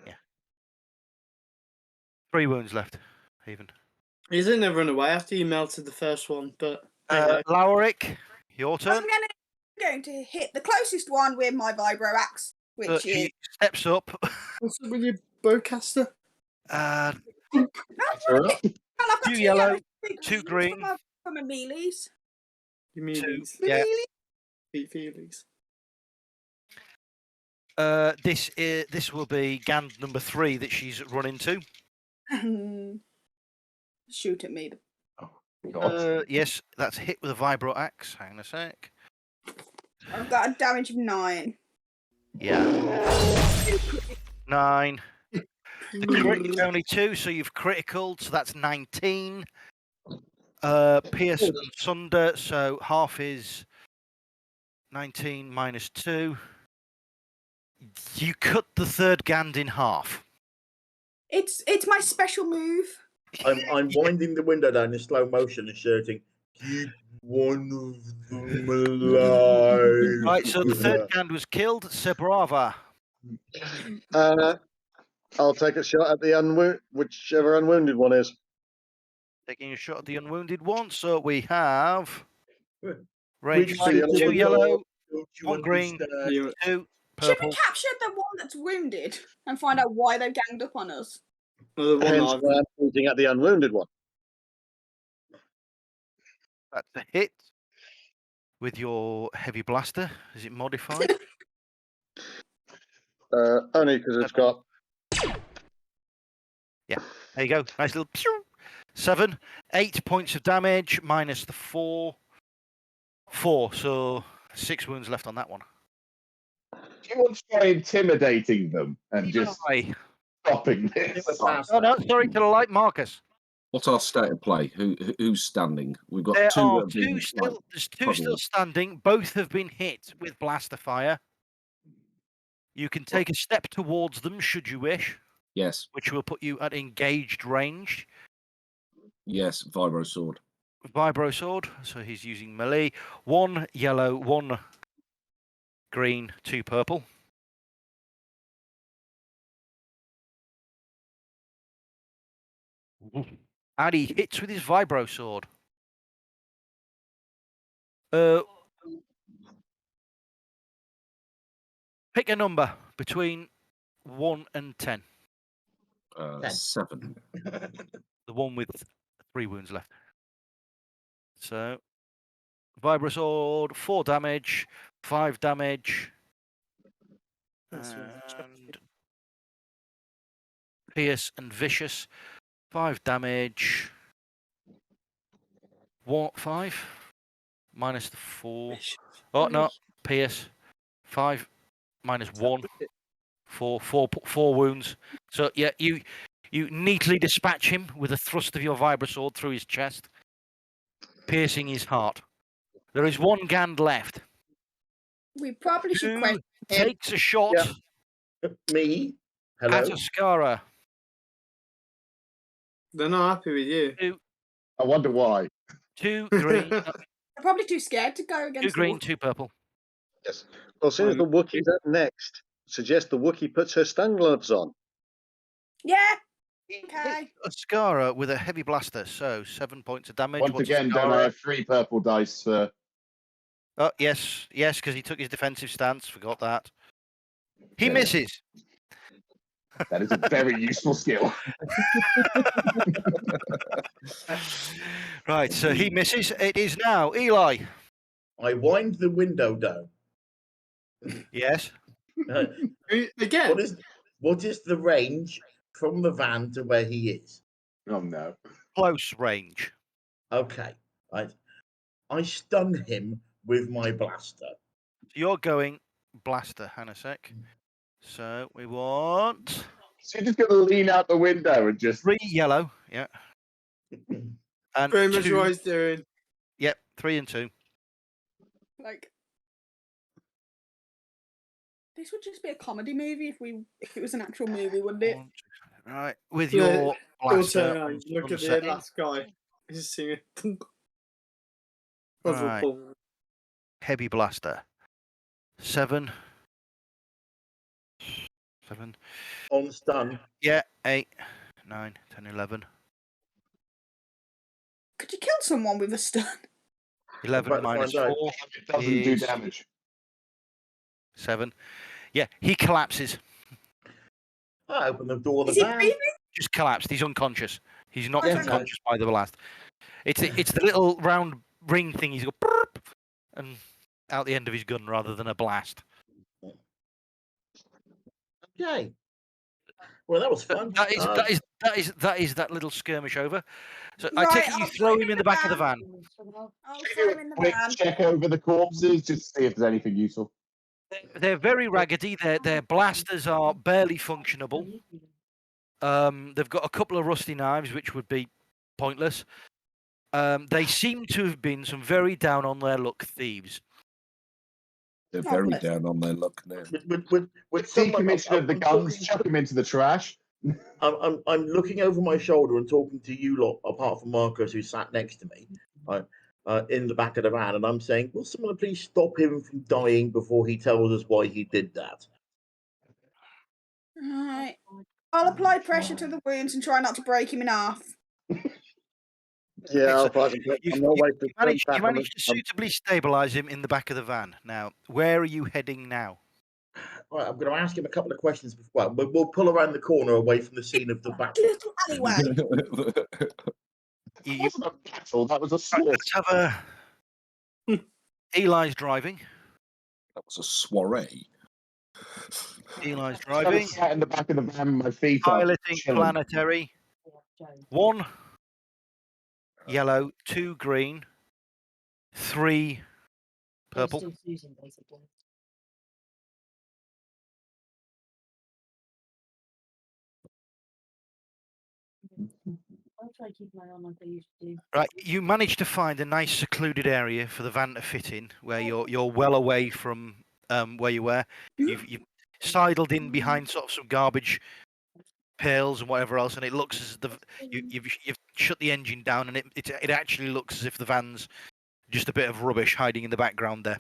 [SPEAKER 1] Yeah. 3 wounds left, even.
[SPEAKER 5] He's in there run away after you melted the first one, but hey,
[SPEAKER 1] Lowrick, your turn.
[SPEAKER 7] I'm going to hit the closest one with my vibro axe, which is.
[SPEAKER 1] She steps up.
[SPEAKER 5] what's up with your bowcaster?
[SPEAKER 7] No,
[SPEAKER 3] Sure.
[SPEAKER 7] well, I've got
[SPEAKER 1] 2
[SPEAKER 7] 2
[SPEAKER 1] yellow,
[SPEAKER 7] yellow,
[SPEAKER 1] 2 green.
[SPEAKER 7] For my mealies.
[SPEAKER 5] You mean these?
[SPEAKER 1] Yeah.
[SPEAKER 5] Feet feelies.
[SPEAKER 1] This will be Gand number 3 that she's run into.
[SPEAKER 7] Shoot at me.
[SPEAKER 1] Yes, that's hit with a vibro axe. Hang on a sec.
[SPEAKER 7] I've got a damage of 9.
[SPEAKER 1] Yeah. 9. The crit is only 2, so you've critical, so that's 19. Pierce and Sunder, so half is 19 minus 2. You cut the third Gand in half.
[SPEAKER 7] It's my special move.
[SPEAKER 2] I'm winding the window down in slow motion and shouting, "Keep one of them alive!"
[SPEAKER 1] Right, so the third Gand was killed. Sebrava.
[SPEAKER 4] I'll take a shot at the whichever unwounded one is.
[SPEAKER 1] Taking a shot at the unwounded one. So we have range
[SPEAKER 2] Which
[SPEAKER 1] 2 yellow,
[SPEAKER 2] Don't you
[SPEAKER 1] 1 green,
[SPEAKER 2] understand?
[SPEAKER 1] 2
[SPEAKER 7] Should
[SPEAKER 1] purple.
[SPEAKER 7] we capture the one that's wounded and find out why they've ganged up on us?
[SPEAKER 5] Well, the one
[SPEAKER 4] Hence
[SPEAKER 5] I've
[SPEAKER 4] why I'm shooting at the unwounded one.
[SPEAKER 1] That's a hit with your heavy blaster. Is it modified?
[SPEAKER 4] Only because it's got.
[SPEAKER 1] There you go. Nice little pew. 7, 8 points of damage minus the 4. 4, so 6 wounds left on that one.
[SPEAKER 3] Do you want to try intimidating them and just
[SPEAKER 1] Aye.
[SPEAKER 3] stopping this?
[SPEAKER 1] Oh no, sorry to the light, Marcus.
[SPEAKER 6] What's our state of play? Who's standing? We've got
[SPEAKER 1] There
[SPEAKER 6] 2
[SPEAKER 1] are
[SPEAKER 6] that have been,
[SPEAKER 1] 2 still.
[SPEAKER 6] like,
[SPEAKER 1] There's 2
[SPEAKER 6] puddled.
[SPEAKER 1] still standing. Both have been hit with blaster fire. You can take a step towards them should you wish,
[SPEAKER 6] Yes,
[SPEAKER 1] which will put you at engaged range.
[SPEAKER 6] yes, vibro sword.
[SPEAKER 1] Vibro sword. So he's using melee. 1 yellow, 1 green, 2 purple. And he hits with his vibro sword. Pick a number between 1 and 10.
[SPEAKER 2] 10.
[SPEAKER 6] 7.
[SPEAKER 1] The one with 3 wounds left. So, Vibrasword, 4 damage, 5 damage,
[SPEAKER 5] That's
[SPEAKER 1] and
[SPEAKER 5] right.
[SPEAKER 1] Pierce and Vicious, 5 damage. 5 minus the 4. Oh no, Pierce, 5 minus 1. 4 wounds. So yeah, you neatly dispatch him with a thrust of your Vibrasword through his chest, piercing his heart. There is 1 Gand left.
[SPEAKER 7] We probably should
[SPEAKER 1] Who
[SPEAKER 7] question him.
[SPEAKER 1] takes a shot
[SPEAKER 2] Me?
[SPEAKER 1] at
[SPEAKER 2] Hello?
[SPEAKER 1] Ascara?
[SPEAKER 5] They're not happy with you.
[SPEAKER 3] I wonder why.
[SPEAKER 1] 2 green,
[SPEAKER 7] They're probably too scared to go
[SPEAKER 1] 2
[SPEAKER 7] against
[SPEAKER 1] green,
[SPEAKER 7] the
[SPEAKER 1] 2 purple.
[SPEAKER 4] Yes. Well, as soon as the Wookiee's up next, suggest the Wookiee puts her stun gloves on.
[SPEAKER 7] Yeah.
[SPEAKER 1] He
[SPEAKER 7] Okay.
[SPEAKER 1] hits Ascara with a heavy blaster, so 7 points of damage.
[SPEAKER 3] Once
[SPEAKER 1] What's
[SPEAKER 3] again, don't I
[SPEAKER 1] Ascara?
[SPEAKER 3] have 3 purple dice for...
[SPEAKER 1] Oh, yes, because he took his defensive stance. Forgot that. He
[SPEAKER 3] There we go.
[SPEAKER 1] misses.
[SPEAKER 3] That is a very useful skill.
[SPEAKER 1] Right, so he misses. It is now Eli.
[SPEAKER 2] I wind the window down.
[SPEAKER 1] Yes.
[SPEAKER 5] Again.
[SPEAKER 2] What is the range from the van to where he is?
[SPEAKER 3] Oh no.
[SPEAKER 1] Close range.
[SPEAKER 2] Okay, right. I stun him with my blaster.
[SPEAKER 1] So you're going blaster. Hang on a sec. So we want
[SPEAKER 3] So you're just going to lean out the window and just...
[SPEAKER 1] 3 yellow. Yeah. And
[SPEAKER 5] Very much
[SPEAKER 1] 2.
[SPEAKER 5] what he's doing.
[SPEAKER 1] Yep, 3 and 2.
[SPEAKER 7] Like, this would just be a comedy movie if it was an actual movie, wouldn't it?
[SPEAKER 1] Right, with
[SPEAKER 5] Yeah,
[SPEAKER 1] your blaster.
[SPEAKER 5] Look at the
[SPEAKER 1] setting.
[SPEAKER 5] last guy. He's singing.
[SPEAKER 1] Right. Heavy blaster. 7. 7.
[SPEAKER 2] On stun.
[SPEAKER 1] Yeah, 8, 9, 10, 11.
[SPEAKER 7] Could you kill someone with a stun?
[SPEAKER 1] 11 minus 4
[SPEAKER 3] It doesn't do damage.
[SPEAKER 1] 7. Yeah, he collapses.
[SPEAKER 2] I open the door of the
[SPEAKER 7] Is he
[SPEAKER 2] van.
[SPEAKER 7] breathing?
[SPEAKER 1] Just collapsed. He's unconscious. He's knocked
[SPEAKER 7] Okay.
[SPEAKER 1] unconscious by the blast. It's the little round ring thing he's got, burp, and out the end of his gun rather than a blast.
[SPEAKER 2] Okay. Well, that was fun.
[SPEAKER 1] That is that little skirmish over. So I
[SPEAKER 7] Right,
[SPEAKER 1] take it you
[SPEAKER 7] I'll
[SPEAKER 1] throw
[SPEAKER 7] put
[SPEAKER 1] him in the back of the van.
[SPEAKER 7] I'll throw him in the
[SPEAKER 3] Quick
[SPEAKER 7] van.
[SPEAKER 3] check over the corpses just to see if there's anything useful.
[SPEAKER 1] They're very raggedy. Their blasters are barely functionable. They've got a couple of rusty knives, which would be pointless. They seem to have been some very down on their luck thieves.
[SPEAKER 6] They're very down on their luck now.
[SPEAKER 2] With someone,
[SPEAKER 3] Decommission of the guns, chuck them into the trash.
[SPEAKER 2] I'm looking over my shoulder and talking to you lot, apart from Marcus, who sat next to me, in the back of the van, and I'm saying, will someone please stop him from dying before he tells us why he did that?
[SPEAKER 7] Right. I'll apply pressure to the wounds and try not to break him in half.
[SPEAKER 4] Yeah,
[SPEAKER 1] Okay,
[SPEAKER 4] I'll
[SPEAKER 1] so
[SPEAKER 4] apply some pressure.
[SPEAKER 1] You
[SPEAKER 4] I'm not waiting to
[SPEAKER 1] managed
[SPEAKER 4] back on the
[SPEAKER 1] to suitably stabilise him in the back of the van. Now, where are you heading now?
[SPEAKER 2] Right, I'm going to ask him a couple of questions before. We'll pull around the corner away from the scene of the battle.
[SPEAKER 7] Little alleyway.
[SPEAKER 3] That wasn't a battle, that was a slaughter.
[SPEAKER 1] Let's have a. Eli's driving.
[SPEAKER 6] That was a soiree.
[SPEAKER 1] Eli's
[SPEAKER 3] I
[SPEAKER 1] driving.
[SPEAKER 3] was sat in the back of the van, my feet up,
[SPEAKER 1] Piloting
[SPEAKER 3] chilling.
[SPEAKER 1] planetary. 1 yellow, 2 green, 3 purple. Right, you managed to find a nice secluded area for the van to fit in, where you're well away from where you were. You've sidled in behind sort of some garbage pails and whatever else, and it looks as you've shut the engine down, and it actually looks as if the van's just a bit of rubbish hiding in the background there.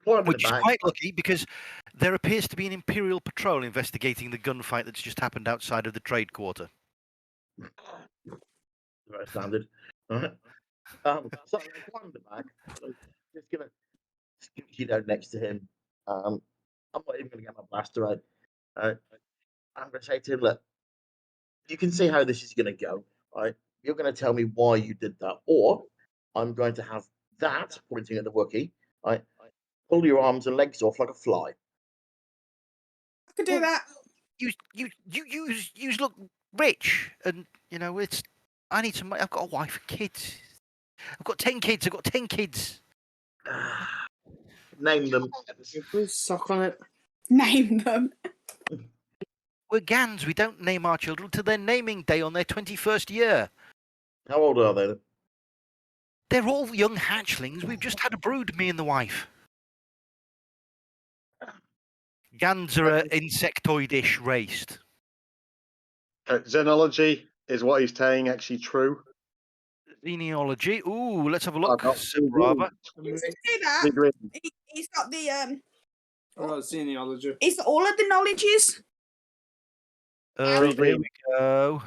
[SPEAKER 1] Which is quite lucky, because there appears to be an Imperial patrol investigating the gunfight that's just happened outside of the trade quarter.
[SPEAKER 2] Very standard. All right. So I climb the back. I'm just going to scoot down next to him. I'm not even going to get my blaster out. I'm going to say to him, look, you can see how this is going to go. right? You're going to tell me why you did that, or I'm going to have that pointing at the Wookiee, right? Pull your arms and legs off like a fly.
[SPEAKER 7] I could do that.
[SPEAKER 1] You look rich, and you know it's. I need some money. I've got a wife and kids. I've got 10 kids. I've got 10 kids.
[SPEAKER 2] Name them.
[SPEAKER 5] Please suck on it.
[SPEAKER 7] Name them.
[SPEAKER 1] We're Gans. We don't name our children till their naming day on their 21st year.
[SPEAKER 2] How old are they?
[SPEAKER 1] They're all young hatchlings. We've just had a brood, me and the wife. Gans are an insectoid-ish race.
[SPEAKER 4] Xenology is what he's saying actually true.
[SPEAKER 1] Genealogy. Ooh, let's have a look.
[SPEAKER 4] got
[SPEAKER 1] Brava.
[SPEAKER 7] Let's do that.
[SPEAKER 4] Degree.
[SPEAKER 7] He's got the
[SPEAKER 5] Oh, genealogy.
[SPEAKER 7] He's got all of the knowledges.
[SPEAKER 1] Here we go.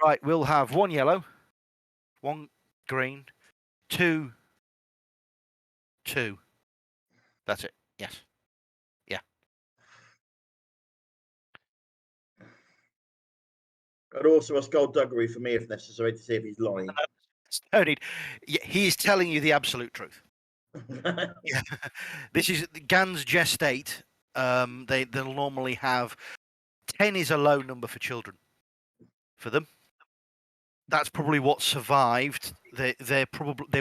[SPEAKER 1] Right, we'll have 1 yellow, 1 green, 2. That's it. Yes. Yeah.
[SPEAKER 2] And also a skullduggery for me if necessary to see if he's lying.
[SPEAKER 1] No need. He is telling you the absolute truth. Yeah. This is Gans gestate. They'll normally have 10 is a low number for children. For them, that's probably what survived. They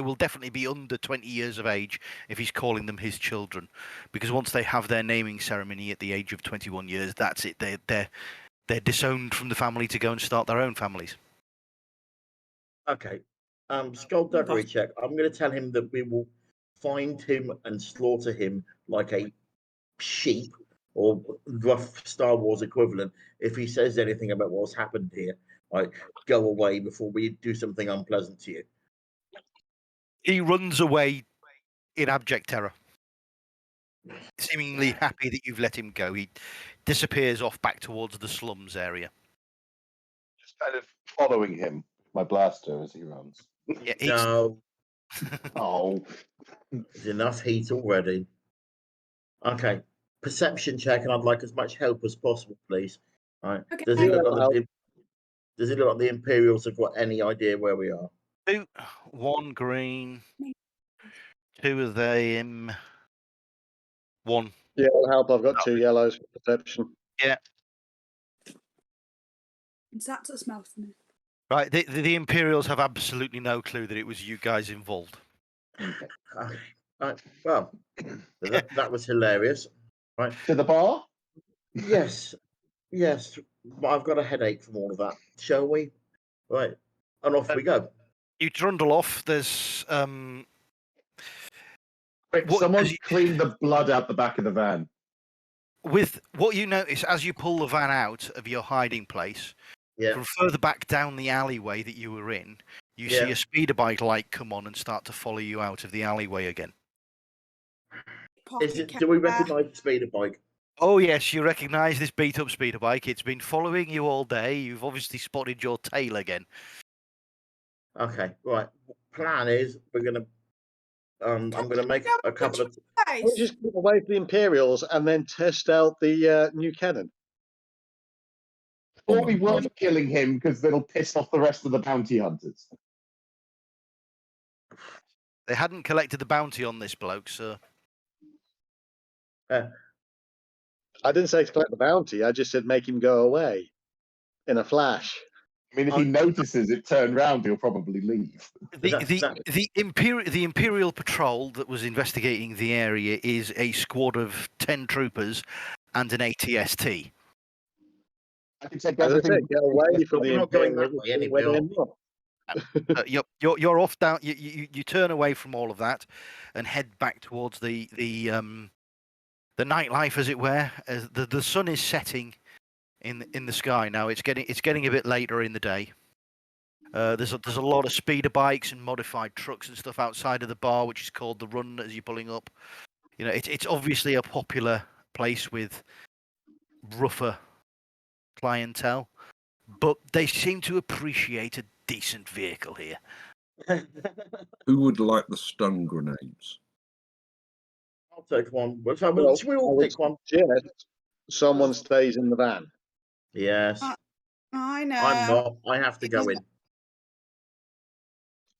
[SPEAKER 1] will definitely be under 20 years of age if he's calling them his children, because once they have their naming ceremony at the age of 21 years, that's it. They're disowned from the family to go and start their own families.
[SPEAKER 2] Okay. Skullduggery check. I'm going to tell him that we will find him and slaughter him like a sheep or rough Star Wars equivalent if he says anything about what's happened here. Like, go away before we do something unpleasant to you.
[SPEAKER 1] He runs away in abject terror, seemingly happy that you've let him go. He disappears off back towards the slums area.
[SPEAKER 3] Just kind of following him, my blaster as he runs.
[SPEAKER 1] Yeah,
[SPEAKER 2] No,
[SPEAKER 3] Oh,
[SPEAKER 2] there's enough heat already. Okay. Perception check, and I'd like as much help as possible, please. All right.
[SPEAKER 7] Okay.
[SPEAKER 2] Does it look like the Imperials have got any idea where we are?
[SPEAKER 1] 2, 1 green, 2 of them, 1.
[SPEAKER 4] Yeah, it'll help. I've got 2 yellows for perception.
[SPEAKER 1] Yeah.
[SPEAKER 7] That's a smell for me.
[SPEAKER 1] Right, the Imperials have absolutely no clue that it was you guys involved.
[SPEAKER 2] Right. Well, that was hilarious. Right.
[SPEAKER 3] to the bar?
[SPEAKER 2] Yes. But I've got a headache from all of that. Shall we? Right. And off we go.
[SPEAKER 1] You trundle off. There's
[SPEAKER 3] Quick,
[SPEAKER 1] What-
[SPEAKER 3] someone
[SPEAKER 1] as you-
[SPEAKER 3] clean the blood out the back of the van.
[SPEAKER 1] with what you notice as you pull the van out of your hiding place.
[SPEAKER 2] Yeah.
[SPEAKER 1] From further back down the alleyway that you were in, you see a speeder bike light come on and start to follow you out of the alleyway again.
[SPEAKER 2] Do we recognise the speeder bike?
[SPEAKER 1] Oh yes, you recognise this beat-up speeder bike. It's been following you all day. You've obviously spotted your tail again.
[SPEAKER 2] Okay. Right. Plan is we're gonna. I'm gonna make a couple of.
[SPEAKER 4] We'll just get away from the Imperials and then test out the new cannon.
[SPEAKER 3] Or we weren't killing him because it'll piss off the rest of the bounty hunters.
[SPEAKER 1] They hadn't collected the bounty on this bloke, so.
[SPEAKER 4] I didn't say to collect the bounty. I just said make him go away in a flash.
[SPEAKER 3] I mean, if he notices it turned round, he'll probably leave.
[SPEAKER 1] The Imperial Patrol that was investigating the area is a squad of 10 troopers and an ATST.
[SPEAKER 3] I can take
[SPEAKER 4] As I
[SPEAKER 3] everything.
[SPEAKER 4] said, get away from the
[SPEAKER 2] We're not going
[SPEAKER 4] Imperials.
[SPEAKER 2] that way anyway, are we?
[SPEAKER 1] You're off down. You turn away from all of that, and head back towards the nightlife, as it were. As the sun is setting in the sky now. It's getting a bit later in the day. There's a lot of speeder bikes and modified trucks and stuff outside of the bar, which is called the Run. As you're pulling up, you know it's obviously a popular place with rougher clientele, but they seem to appreciate a decent vehicle here.
[SPEAKER 6] Who would like the stun grenades?
[SPEAKER 2] I'll take one. We all take one.
[SPEAKER 4] Yes, someone stays in the van.
[SPEAKER 2] Yes.
[SPEAKER 7] I know.
[SPEAKER 2] I'm not. I have to go in.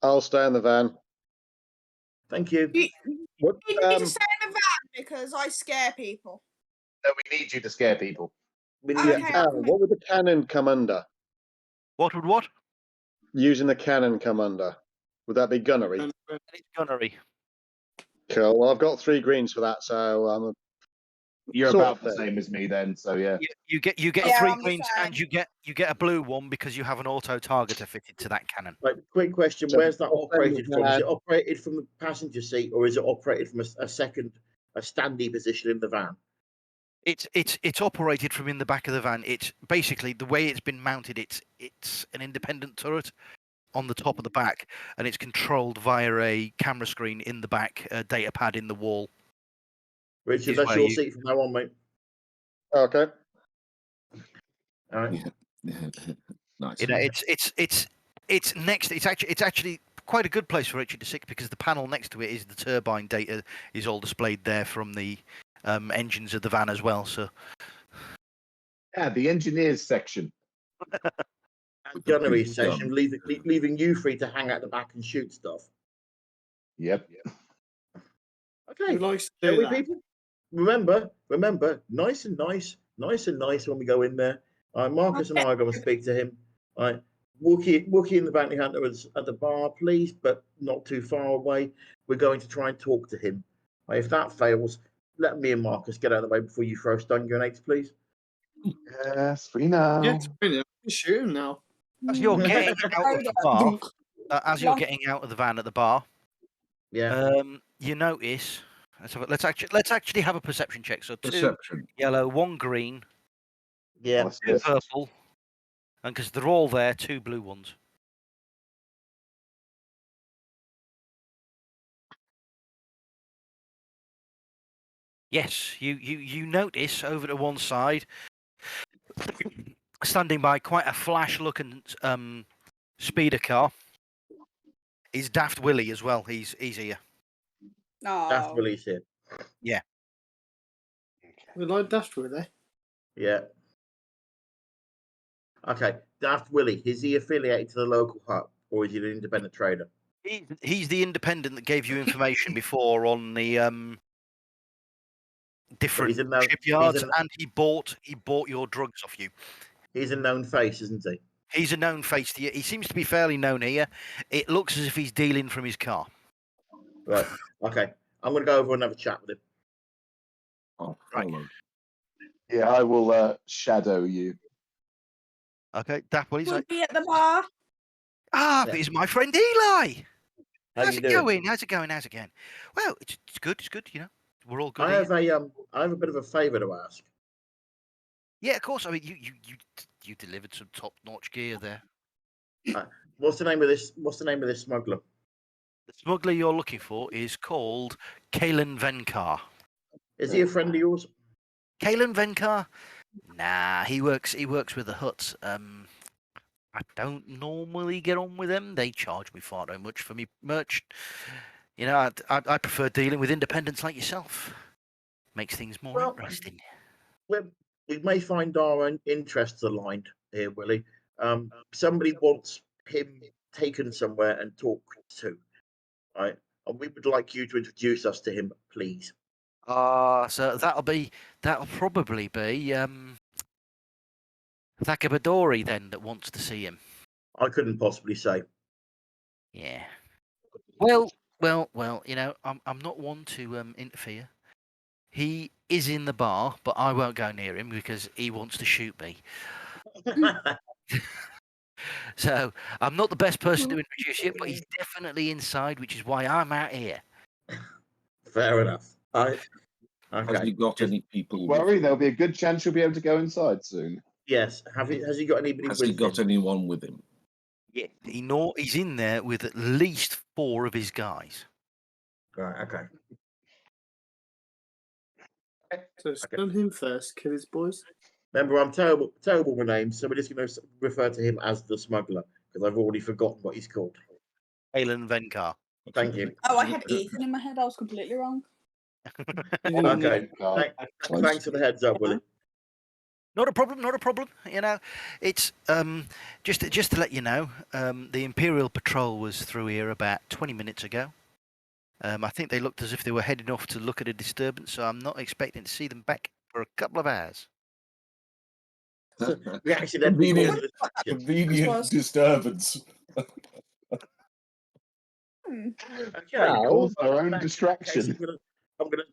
[SPEAKER 4] I'll stay in the van.
[SPEAKER 2] Thank you.
[SPEAKER 7] You
[SPEAKER 4] What,
[SPEAKER 7] need me to stay in the van because I scare people.
[SPEAKER 3] No, we need you to scare people.
[SPEAKER 2] We need
[SPEAKER 7] Okay,
[SPEAKER 2] you
[SPEAKER 7] I'll
[SPEAKER 2] to...
[SPEAKER 7] come in.
[SPEAKER 4] what would the cannon come under?
[SPEAKER 1] What would what?
[SPEAKER 4] Using the cannon come under. Would that be gunnery?
[SPEAKER 1] It's gunnery.
[SPEAKER 4] Cool. Well, I've got 3 greens for that, so I'm
[SPEAKER 3] You're
[SPEAKER 4] Sort
[SPEAKER 3] about
[SPEAKER 4] of
[SPEAKER 3] the
[SPEAKER 4] thing.
[SPEAKER 3] same as me then, so yeah.
[SPEAKER 1] You get
[SPEAKER 7] Yeah,
[SPEAKER 1] 3
[SPEAKER 7] I'm the
[SPEAKER 1] greens
[SPEAKER 7] same.
[SPEAKER 1] and you get a blue one because you have an auto targeter fitted to that cannon.
[SPEAKER 2] Right, quick question.
[SPEAKER 4] So
[SPEAKER 2] Where's that
[SPEAKER 4] I'll stay in the
[SPEAKER 2] operated from? Is it
[SPEAKER 4] van.
[SPEAKER 2] operated from the passenger seat or is it operated from a standing position in the van?
[SPEAKER 1] It's operated from in the back of the van. It's basically the way it's been mounted. It's an independent turret on the top of the back, and it's controlled via a camera screen in the back, a data pad in the wall.
[SPEAKER 2] Richard,
[SPEAKER 1] Is
[SPEAKER 2] that's
[SPEAKER 1] where
[SPEAKER 2] your
[SPEAKER 1] you-
[SPEAKER 2] seat from now on, mate.
[SPEAKER 4] Okay.
[SPEAKER 2] All right.
[SPEAKER 6] Nice.
[SPEAKER 1] You know, it's next. It's actually quite a good place for Richard to sit because the panel next to it is the turbine data is all displayed there from the engines of the van as well. So
[SPEAKER 3] Yeah, the engineers section.
[SPEAKER 6] With the
[SPEAKER 2] Gunnery
[SPEAKER 6] big
[SPEAKER 2] session,
[SPEAKER 6] gun.
[SPEAKER 2] leaving you free to hang out the back and shoot stuff.
[SPEAKER 3] Yep.
[SPEAKER 2] Okay.
[SPEAKER 5] Who likes to
[SPEAKER 2] Shall
[SPEAKER 5] do
[SPEAKER 2] we,
[SPEAKER 5] that?
[SPEAKER 2] people? Remember, nice and nice when we go in there. Marcus and I are going to speak to him. All right. Wookie and the bounty hunter is at the bar, please, but not too far away. We're going to try and talk to him. All right, if that fails, let me and Marcus get out of the way before you throw stun grenades, please.
[SPEAKER 3] Yes, we know.
[SPEAKER 5] Yeah, it's brilliant. You can shoot him now.
[SPEAKER 1] as you're getting out of the bar, as you're
[SPEAKER 7] Long-
[SPEAKER 1] getting out of the van at the bar,
[SPEAKER 2] Yeah.
[SPEAKER 1] you notice. Let's actually have a perception check. So 2
[SPEAKER 6] Perception.
[SPEAKER 1] yellow, 1 green,
[SPEAKER 2] Yeah.
[SPEAKER 3] Let's
[SPEAKER 1] 2
[SPEAKER 3] just-
[SPEAKER 1] purple, and because they're all there, 2 blue ones. Yes, you notice over to one side, standing by quite a flash-looking speeder car, is Daft Willie as well. He's here.
[SPEAKER 2] Daft
[SPEAKER 7] No.
[SPEAKER 2] Willie's here.
[SPEAKER 5] We like Daft with it.
[SPEAKER 2] Yeah. Okay. Daft Willie, is he affiliated to the local hub or is he an independent trader?
[SPEAKER 1] He's the independent that gave you information before on the different
[SPEAKER 2] He's a known-
[SPEAKER 1] shipyards,
[SPEAKER 2] he's a-
[SPEAKER 1] and he bought your drugs off you.
[SPEAKER 2] He's a known face, isn't he?
[SPEAKER 1] He's a known face to you. He seems to be fairly known here. It looks as if he's dealing from his car.
[SPEAKER 2] Right. Okay. I'm going to go over and have a chat with him.
[SPEAKER 6] Oh,
[SPEAKER 1] Right.
[SPEAKER 6] follow.
[SPEAKER 3] Yeah, I will shadow you.
[SPEAKER 1] Okay, Daft Willie's
[SPEAKER 7] We'll
[SPEAKER 1] like,
[SPEAKER 7] be at the bar.
[SPEAKER 1] ah,
[SPEAKER 2] Yeah.
[SPEAKER 1] it's my friend Eli.
[SPEAKER 2] How
[SPEAKER 1] How's
[SPEAKER 2] you
[SPEAKER 1] it
[SPEAKER 2] doing?
[SPEAKER 1] going? How's it going? How's it going? Well, it's good. It's good. You know, we're all good.
[SPEAKER 2] I have a bit of a favour to ask.
[SPEAKER 1] Yeah, of course. I mean, you delivered some top-notch gear there.
[SPEAKER 2] What's the name of this smuggler?
[SPEAKER 1] The smuggler you're looking for is called Kalen Venkar.
[SPEAKER 2] Is he a friend of yours?
[SPEAKER 1] Kalen Venkar? Nah, he works with the Huts. I don't normally get on with them. They charge me far too much for me merch. You know, I prefer dealing with independents like yourself. Makes things more
[SPEAKER 2] Well,
[SPEAKER 1] interesting.
[SPEAKER 2] We may find our own interests aligned here, Willie. Somebody wants him taken somewhere and talked to, right? And we would like you to introduce us to him, please.
[SPEAKER 1] So that'll probably be Thakabadori then that wants to see him.
[SPEAKER 2] I couldn't possibly say.
[SPEAKER 1] Yeah. Well. You know, I'm not one to interfere. He is in the bar, but I won't go near him because he wants to shoot me. So I'm not the best person to introduce you, but he's definitely inside, which is why I'm out here.
[SPEAKER 2] Fair enough.
[SPEAKER 6] Has
[SPEAKER 2] Okay.
[SPEAKER 6] he got any people?
[SPEAKER 3] Don't
[SPEAKER 6] with
[SPEAKER 3] worry,
[SPEAKER 6] him?
[SPEAKER 3] there'll be a good chance you'll be able to go inside soon.
[SPEAKER 2] Yes. Has he got anybody
[SPEAKER 6] Has
[SPEAKER 2] with
[SPEAKER 6] he got
[SPEAKER 2] him?
[SPEAKER 6] anyone with him?
[SPEAKER 1] Yeah. He's in there with at least 4 of his guys.
[SPEAKER 2] Right. Okay.
[SPEAKER 5] So stun him first, kill his boys.
[SPEAKER 2] Remember, I'm terrible with names, so we're just going to refer to him as the smuggler because I've already forgotten what he's called.
[SPEAKER 1] Alan Venkar.
[SPEAKER 2] Thank you.
[SPEAKER 7] Oh, I had Ethan in my head. I was completely wrong.
[SPEAKER 2] Okay.
[SPEAKER 3] God.
[SPEAKER 2] Thanks for the heads up, Willie.
[SPEAKER 1] Not a problem. Not a problem. You know, it's just to let you know, the Imperial Patrol was through here about 20 minutes ago. I think they looked as if they were heading off to look at a disturbance, so I'm not expecting to see them back for a couple of hours.
[SPEAKER 2] We accidentally
[SPEAKER 6] Convenient,
[SPEAKER 2] caused a distraction.
[SPEAKER 6] convenient disturbance.
[SPEAKER 2] Okay.
[SPEAKER 3] We caused our own
[SPEAKER 2] In that case,
[SPEAKER 3] distraction.
[SPEAKER 2] I'm gonna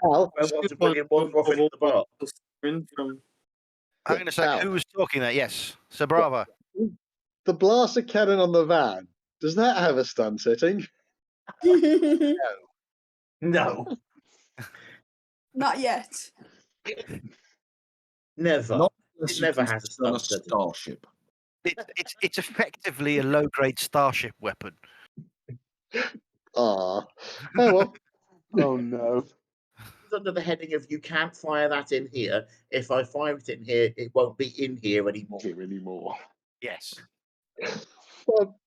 [SPEAKER 4] Al,
[SPEAKER 2] watch William wander off into the bar.
[SPEAKER 5] From
[SPEAKER 1] I'm going to say,
[SPEAKER 4] Al.
[SPEAKER 1] who was talking there? Yes, Sir Bravo.
[SPEAKER 4] The blaster cannon on the van, does that have a stun setting?
[SPEAKER 2] No,
[SPEAKER 7] Not yet.
[SPEAKER 2] never.
[SPEAKER 6] Not unless
[SPEAKER 2] It
[SPEAKER 6] you
[SPEAKER 2] never
[SPEAKER 6] can
[SPEAKER 2] has a
[SPEAKER 6] stun
[SPEAKER 2] stun setting.
[SPEAKER 6] starship.
[SPEAKER 1] It's effectively a low-grade starship weapon.
[SPEAKER 4] Ah, oh well.
[SPEAKER 3] Oh no.
[SPEAKER 2] It's under the heading of you can't fire that in here. If I fire it in here, it won't be in here anymore.
[SPEAKER 3] Here anymore.
[SPEAKER 1] Yes.
[SPEAKER 4] Well,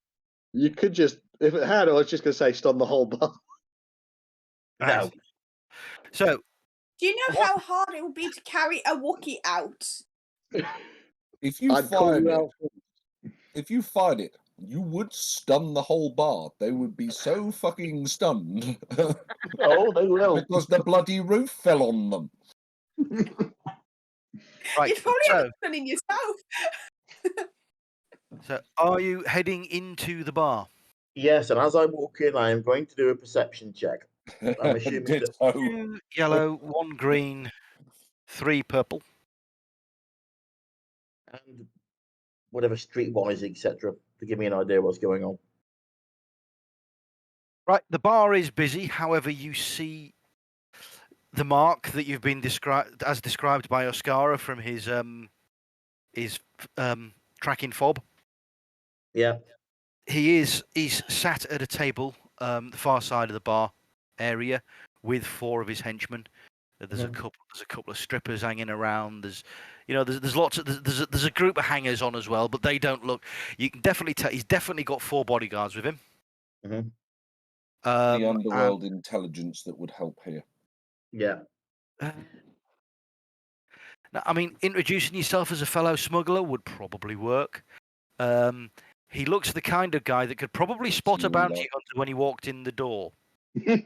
[SPEAKER 4] you could just, if it had, I was just going to say stun the whole bar.
[SPEAKER 2] No.
[SPEAKER 1] So,
[SPEAKER 7] Do you know how hard it would be to carry a Wookiee out?
[SPEAKER 6] If you
[SPEAKER 4] I'd call
[SPEAKER 6] fired
[SPEAKER 4] you
[SPEAKER 6] it,
[SPEAKER 4] out.
[SPEAKER 6] you would stun the whole bar. They would be so fucking stunned
[SPEAKER 3] Oh, they will.
[SPEAKER 6] because the bloody roof fell on them.
[SPEAKER 1] right.
[SPEAKER 7] You'd probably
[SPEAKER 1] So,
[SPEAKER 7] have it done in yourself.
[SPEAKER 1] so are you heading into the bar?
[SPEAKER 2] Yes, and as I walk in, I am going to do a perception check. I'm assuming that
[SPEAKER 6] Ditto.
[SPEAKER 1] 2 yellow, 1 green, 3 purple.
[SPEAKER 2] and whatever streetwise, etc., to give me an idea what's going on.
[SPEAKER 1] Right, the bar is busy. However, you see the mark that you've been described by Oscara from his tracking fob.
[SPEAKER 2] Yeah.
[SPEAKER 1] He's sat at a table, the far side of the bar area, with 4 of his henchmen. There's a couple of strippers hanging around. There's lots of there's a group of hangers on as well, but they don't look. You can definitely tell he's definitely got 4 bodyguards with him.
[SPEAKER 2] Mhm.
[SPEAKER 6] The underworld intelligence that would help here.
[SPEAKER 2] Yeah.
[SPEAKER 1] Now, I mean, introducing yourself as a fellow smuggler would probably work. He looks the kind of guy that could probably spot a bounty hunter when he walked in the door.
[SPEAKER 3] 2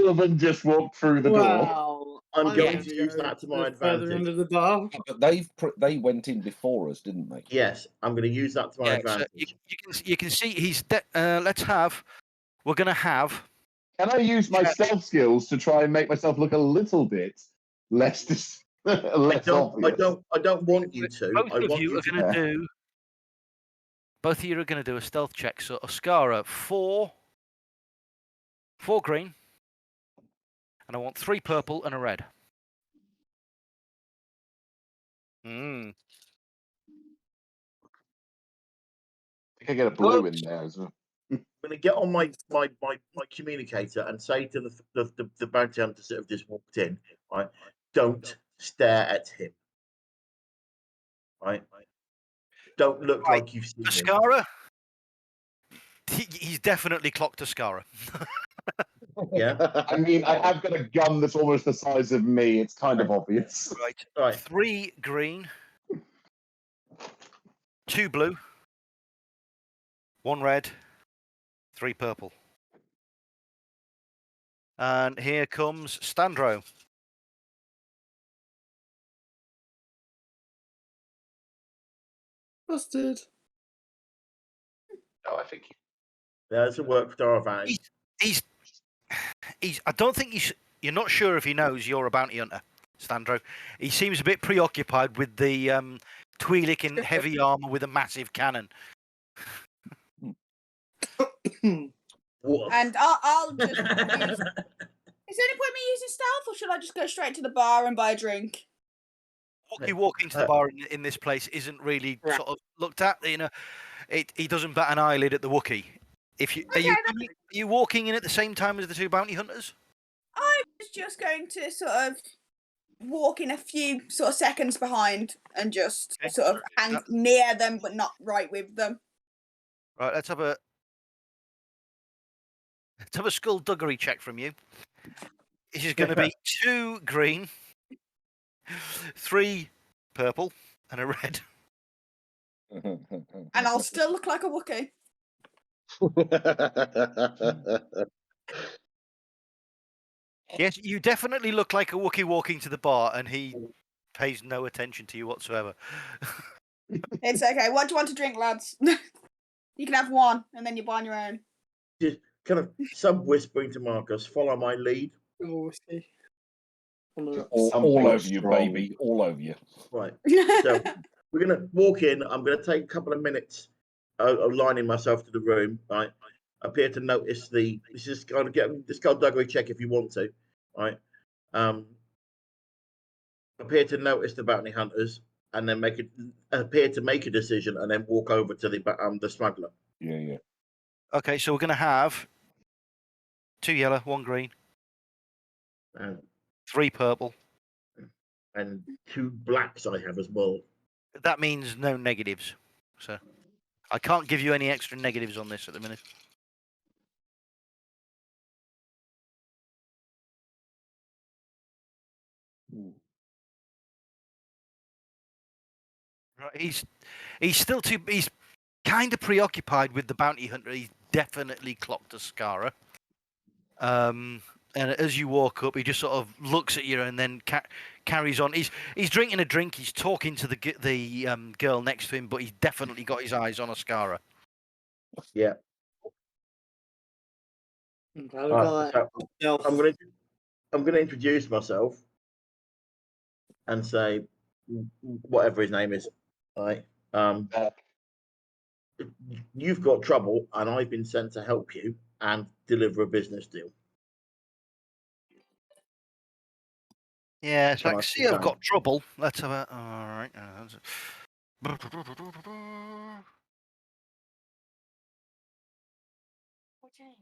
[SPEAKER 3] of them just walked through the door.
[SPEAKER 5] wow.
[SPEAKER 2] I'm going
[SPEAKER 5] gonna
[SPEAKER 2] to use
[SPEAKER 5] go
[SPEAKER 2] that to my
[SPEAKER 5] further
[SPEAKER 2] advantage.
[SPEAKER 5] into the bar.
[SPEAKER 6] But they went in before us, didn't they?
[SPEAKER 2] Yes, I'm going to use that to my
[SPEAKER 1] So
[SPEAKER 2] advantage.
[SPEAKER 1] you can see he's. We're going to have.
[SPEAKER 3] Can I use my stealth skills to try and make myself look a little bit less less obvious?
[SPEAKER 2] I don't want you to.
[SPEAKER 1] Both
[SPEAKER 2] I
[SPEAKER 1] of
[SPEAKER 2] want
[SPEAKER 1] you are going to do. Both of you are going to do a stealth check. So Oscara, 4 green, and I want 3 purple and a red.
[SPEAKER 3] I think I get a blue in there as well.
[SPEAKER 2] I'm going to get on my communicator and say to the bounty hunter that have just walked in, right? Don't stare at him. Right? Don't look like you've seen him.
[SPEAKER 1] Oscara, he's definitely clocked Oscara.
[SPEAKER 2] Yeah.
[SPEAKER 3] I mean, I have got a gun that's almost the size of me. It's kind of obvious.
[SPEAKER 1] Right. 3 green, 2 blue, 1 red, 3 purple. And here comes Standro.
[SPEAKER 5] Busted.
[SPEAKER 3] Oh, I think
[SPEAKER 2] That's a work for our advantage.
[SPEAKER 1] He's. I don't think you're not sure if he knows you're a bounty hunter, Standro. He seems a bit preoccupied with the Twi'lek in heavy armor with a massive cannon.
[SPEAKER 7] And I'll just use... Is there any point me using stealth, or should I just go straight to the bar and buy a drink?
[SPEAKER 1] Walking to the bar in this place isn't really sort of looked at. You know, he doesn't bat an eyelid at the Wookiee. Are you walking in at the same time as the 2 bounty hunters?
[SPEAKER 7] I was just going to sort of walk in a few sort of seconds behind and just sort of hang near them, but not right with them.
[SPEAKER 1] Right, let's have a skullduggery check from you. This is going to be 2 green, 3 purple and a red.
[SPEAKER 7] And I'll still look like a Wookiee.
[SPEAKER 1] Yes, you definitely look like a Wookiee walking to the bar, and he pays no attention to you whatsoever.
[SPEAKER 7] It's okay. What do you want to drink, lads? You can have one, and then you buy on your own.
[SPEAKER 2] Just kind of sub-whispering to Marcus, follow my lead.
[SPEAKER 5] Oh, whiskey.
[SPEAKER 6] all over you, baby. All over you.
[SPEAKER 2] Right. So we're going to walk in. I'm going to take a couple of minutes aligning myself to the room. Right. Appear to notice this is kind of get this skullduggery check if you want to. Right. Appear to notice the bounty hunters and then appear to make a decision and then walk over to the smuggler.
[SPEAKER 6] Yeah.
[SPEAKER 1] Okay, so we're going to have 2 yellow, 1 green, 3 purple.
[SPEAKER 2] And 2 blacks I have as well.
[SPEAKER 1] That means no negatives. So I can't give you any extra negatives on this at the minute. Right, he's kind of preoccupied with the bounty hunter. He's definitely clocked a Scara. And as you walk up, he just sort of looks at you and then carries on. He's drinking a drink. He's talking to the girl next to him, but he's definitely got his eyes on a Scara.
[SPEAKER 2] Yeah. So I'm going to introduce myself and say whatever his name is. Right. You've got trouble, and I've been sent to help you and deliver a business deal.
[SPEAKER 1] Yeah, so I can see I've got trouble. Let's have a. All right.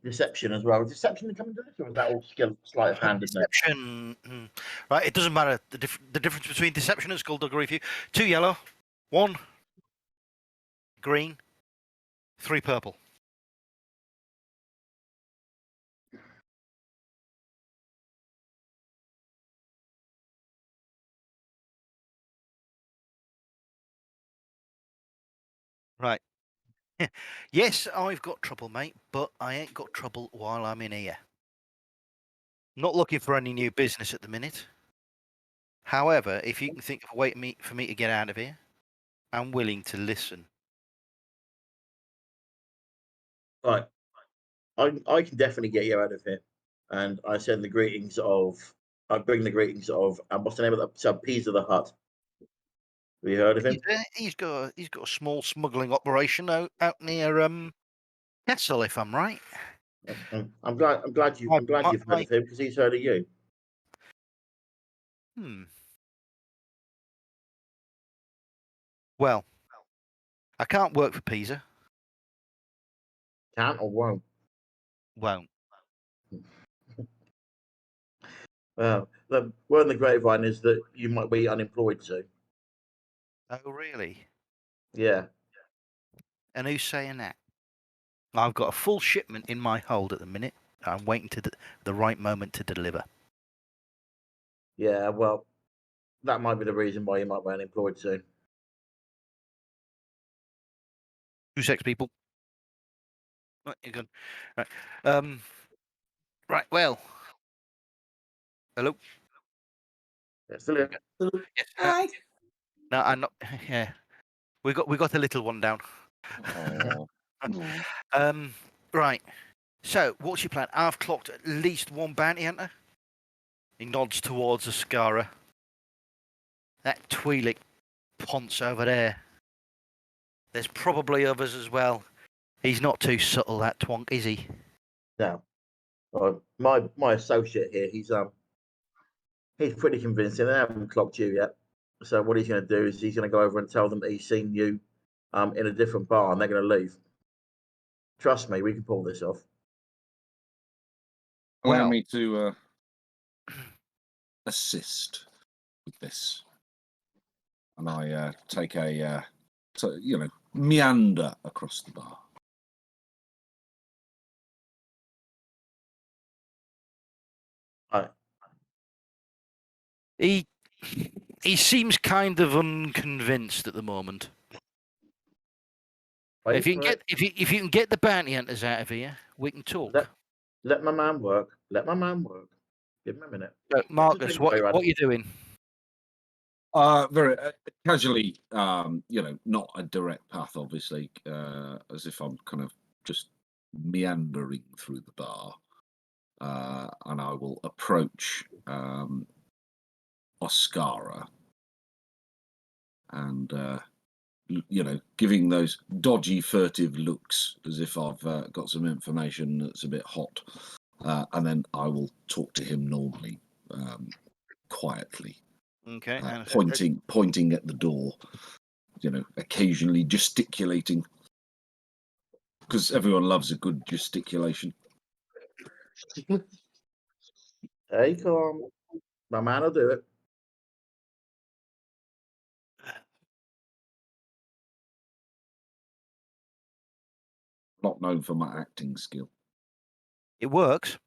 [SPEAKER 2] Deception as well. Deception coming to this, or is that all skill, sleight of hand?
[SPEAKER 1] Deception. Right, it doesn't matter. The difference between deception and skullduggery for you: 2 yellow, 1 green, 3 purple. Right. Yes, I've got trouble, mate, but I ain't got trouble while I'm in here. Not looking for any new business at the minute. However, if you can think of a way for me to get out of here, I'm willing to listen.
[SPEAKER 2] Right. I can definitely get you out of here. And I send the greetings of, I bring the greetings of, and what's the name of that? So Peas of the Hut. Have you heard of him?
[SPEAKER 1] He's got a small smuggling operation out near Kessel, if I'm right.
[SPEAKER 2] I'm glad you've heard of him because he's heard of you.
[SPEAKER 1] Well, I can't work for Pisa.
[SPEAKER 2] Can't or won't?
[SPEAKER 1] Won't.
[SPEAKER 2] Well, the word on the grapevine is that you might be unemployed soon.
[SPEAKER 1] Oh, really?
[SPEAKER 2] Yeah.
[SPEAKER 1] And who's saying that? I've got a full shipment in my hold at the minute. I'm waiting to the right moment to deliver.
[SPEAKER 2] Yeah, well, that might be the reason why you might be unemployed soon.
[SPEAKER 1] 2 secs, people. Right, you're good. Right. Right. Well. Hello.
[SPEAKER 2] Yeah, still here.
[SPEAKER 1] Yes.
[SPEAKER 7] Hi.
[SPEAKER 1] No, I'm not. Yeah. We got a little one down. Right. So, what's your plan? I've clocked at least 1 bounty hunter. He nods towards the Scara. That Twi'lek ponce over there. There's probably others as well. He's not too subtle, that twonk, is he?
[SPEAKER 2] No. My associate here, he's pretty convincing. They haven't clocked you yet. So what he's going to do is he's going to go over and tell them that he's seen you in a different bar, and they're going to leave. Trust me, we can pull this off.
[SPEAKER 6] Allow me to assist with this, and I take a meander across the bar.
[SPEAKER 1] He He seems kind of unconvinced at the moment. If you can get the bounty hunters out of here, we can talk.
[SPEAKER 2] Let my man work. Let my man work. Give him a minute.
[SPEAKER 1] Marcus, what are you doing?
[SPEAKER 6] Very casually, not a direct path, obviously, as if I'm kind of just meandering through the bar, and I will approach Oscara and, giving those dodgy, furtive looks as if I've got some information that's a bit hot, and then I will talk to him normally, quietly.
[SPEAKER 1] Okay.
[SPEAKER 6] Pointing at the door, occasionally gesticulating, because everyone loves a good gesticulation.
[SPEAKER 2] Hey, calm. My man will do it.
[SPEAKER 6] Not known for my acting skill.
[SPEAKER 1] It works.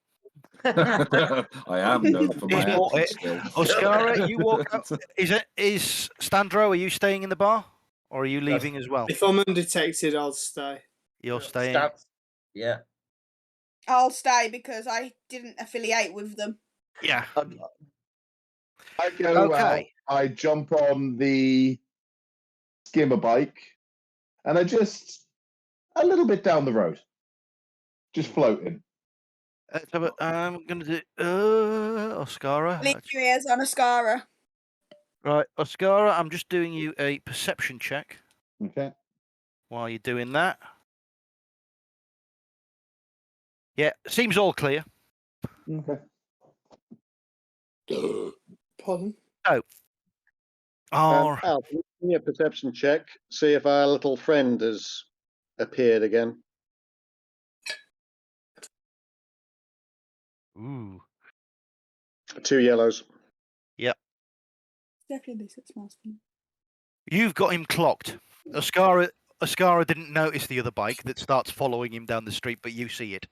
[SPEAKER 6] I am known for my acting skill.
[SPEAKER 1] Oscara, you walk up. Is Standro? Are you staying in the bar, or are you leaving as well?
[SPEAKER 5] If I'm undetected, I'll stay.
[SPEAKER 1] You're staying.
[SPEAKER 2] Yeah.
[SPEAKER 7] I'll stay because I didn't affiliate with them.
[SPEAKER 1] Yeah.
[SPEAKER 3] I go out, I jump on the skimmer bike, and I just a little bit down the road, just floating.
[SPEAKER 1] I'm going to do Oscara.
[SPEAKER 7] Leave your ears on Oscara.
[SPEAKER 1] Right, Oscara, I'm just doing you a perception check.
[SPEAKER 3] Okay.
[SPEAKER 1] While you're doing that. Yeah, seems all clear.
[SPEAKER 3] Okay.
[SPEAKER 5] Pardon?
[SPEAKER 1] Oh.
[SPEAKER 4] Al, give me a perception check. See if our little friend has appeared again.
[SPEAKER 1] Ooh.
[SPEAKER 4] 2 yellows.
[SPEAKER 1] Yep.
[SPEAKER 7] Definitely 6 months.
[SPEAKER 1] You've got him clocked. Oscara didn't notice the other bike that starts following him down the street, but you see it.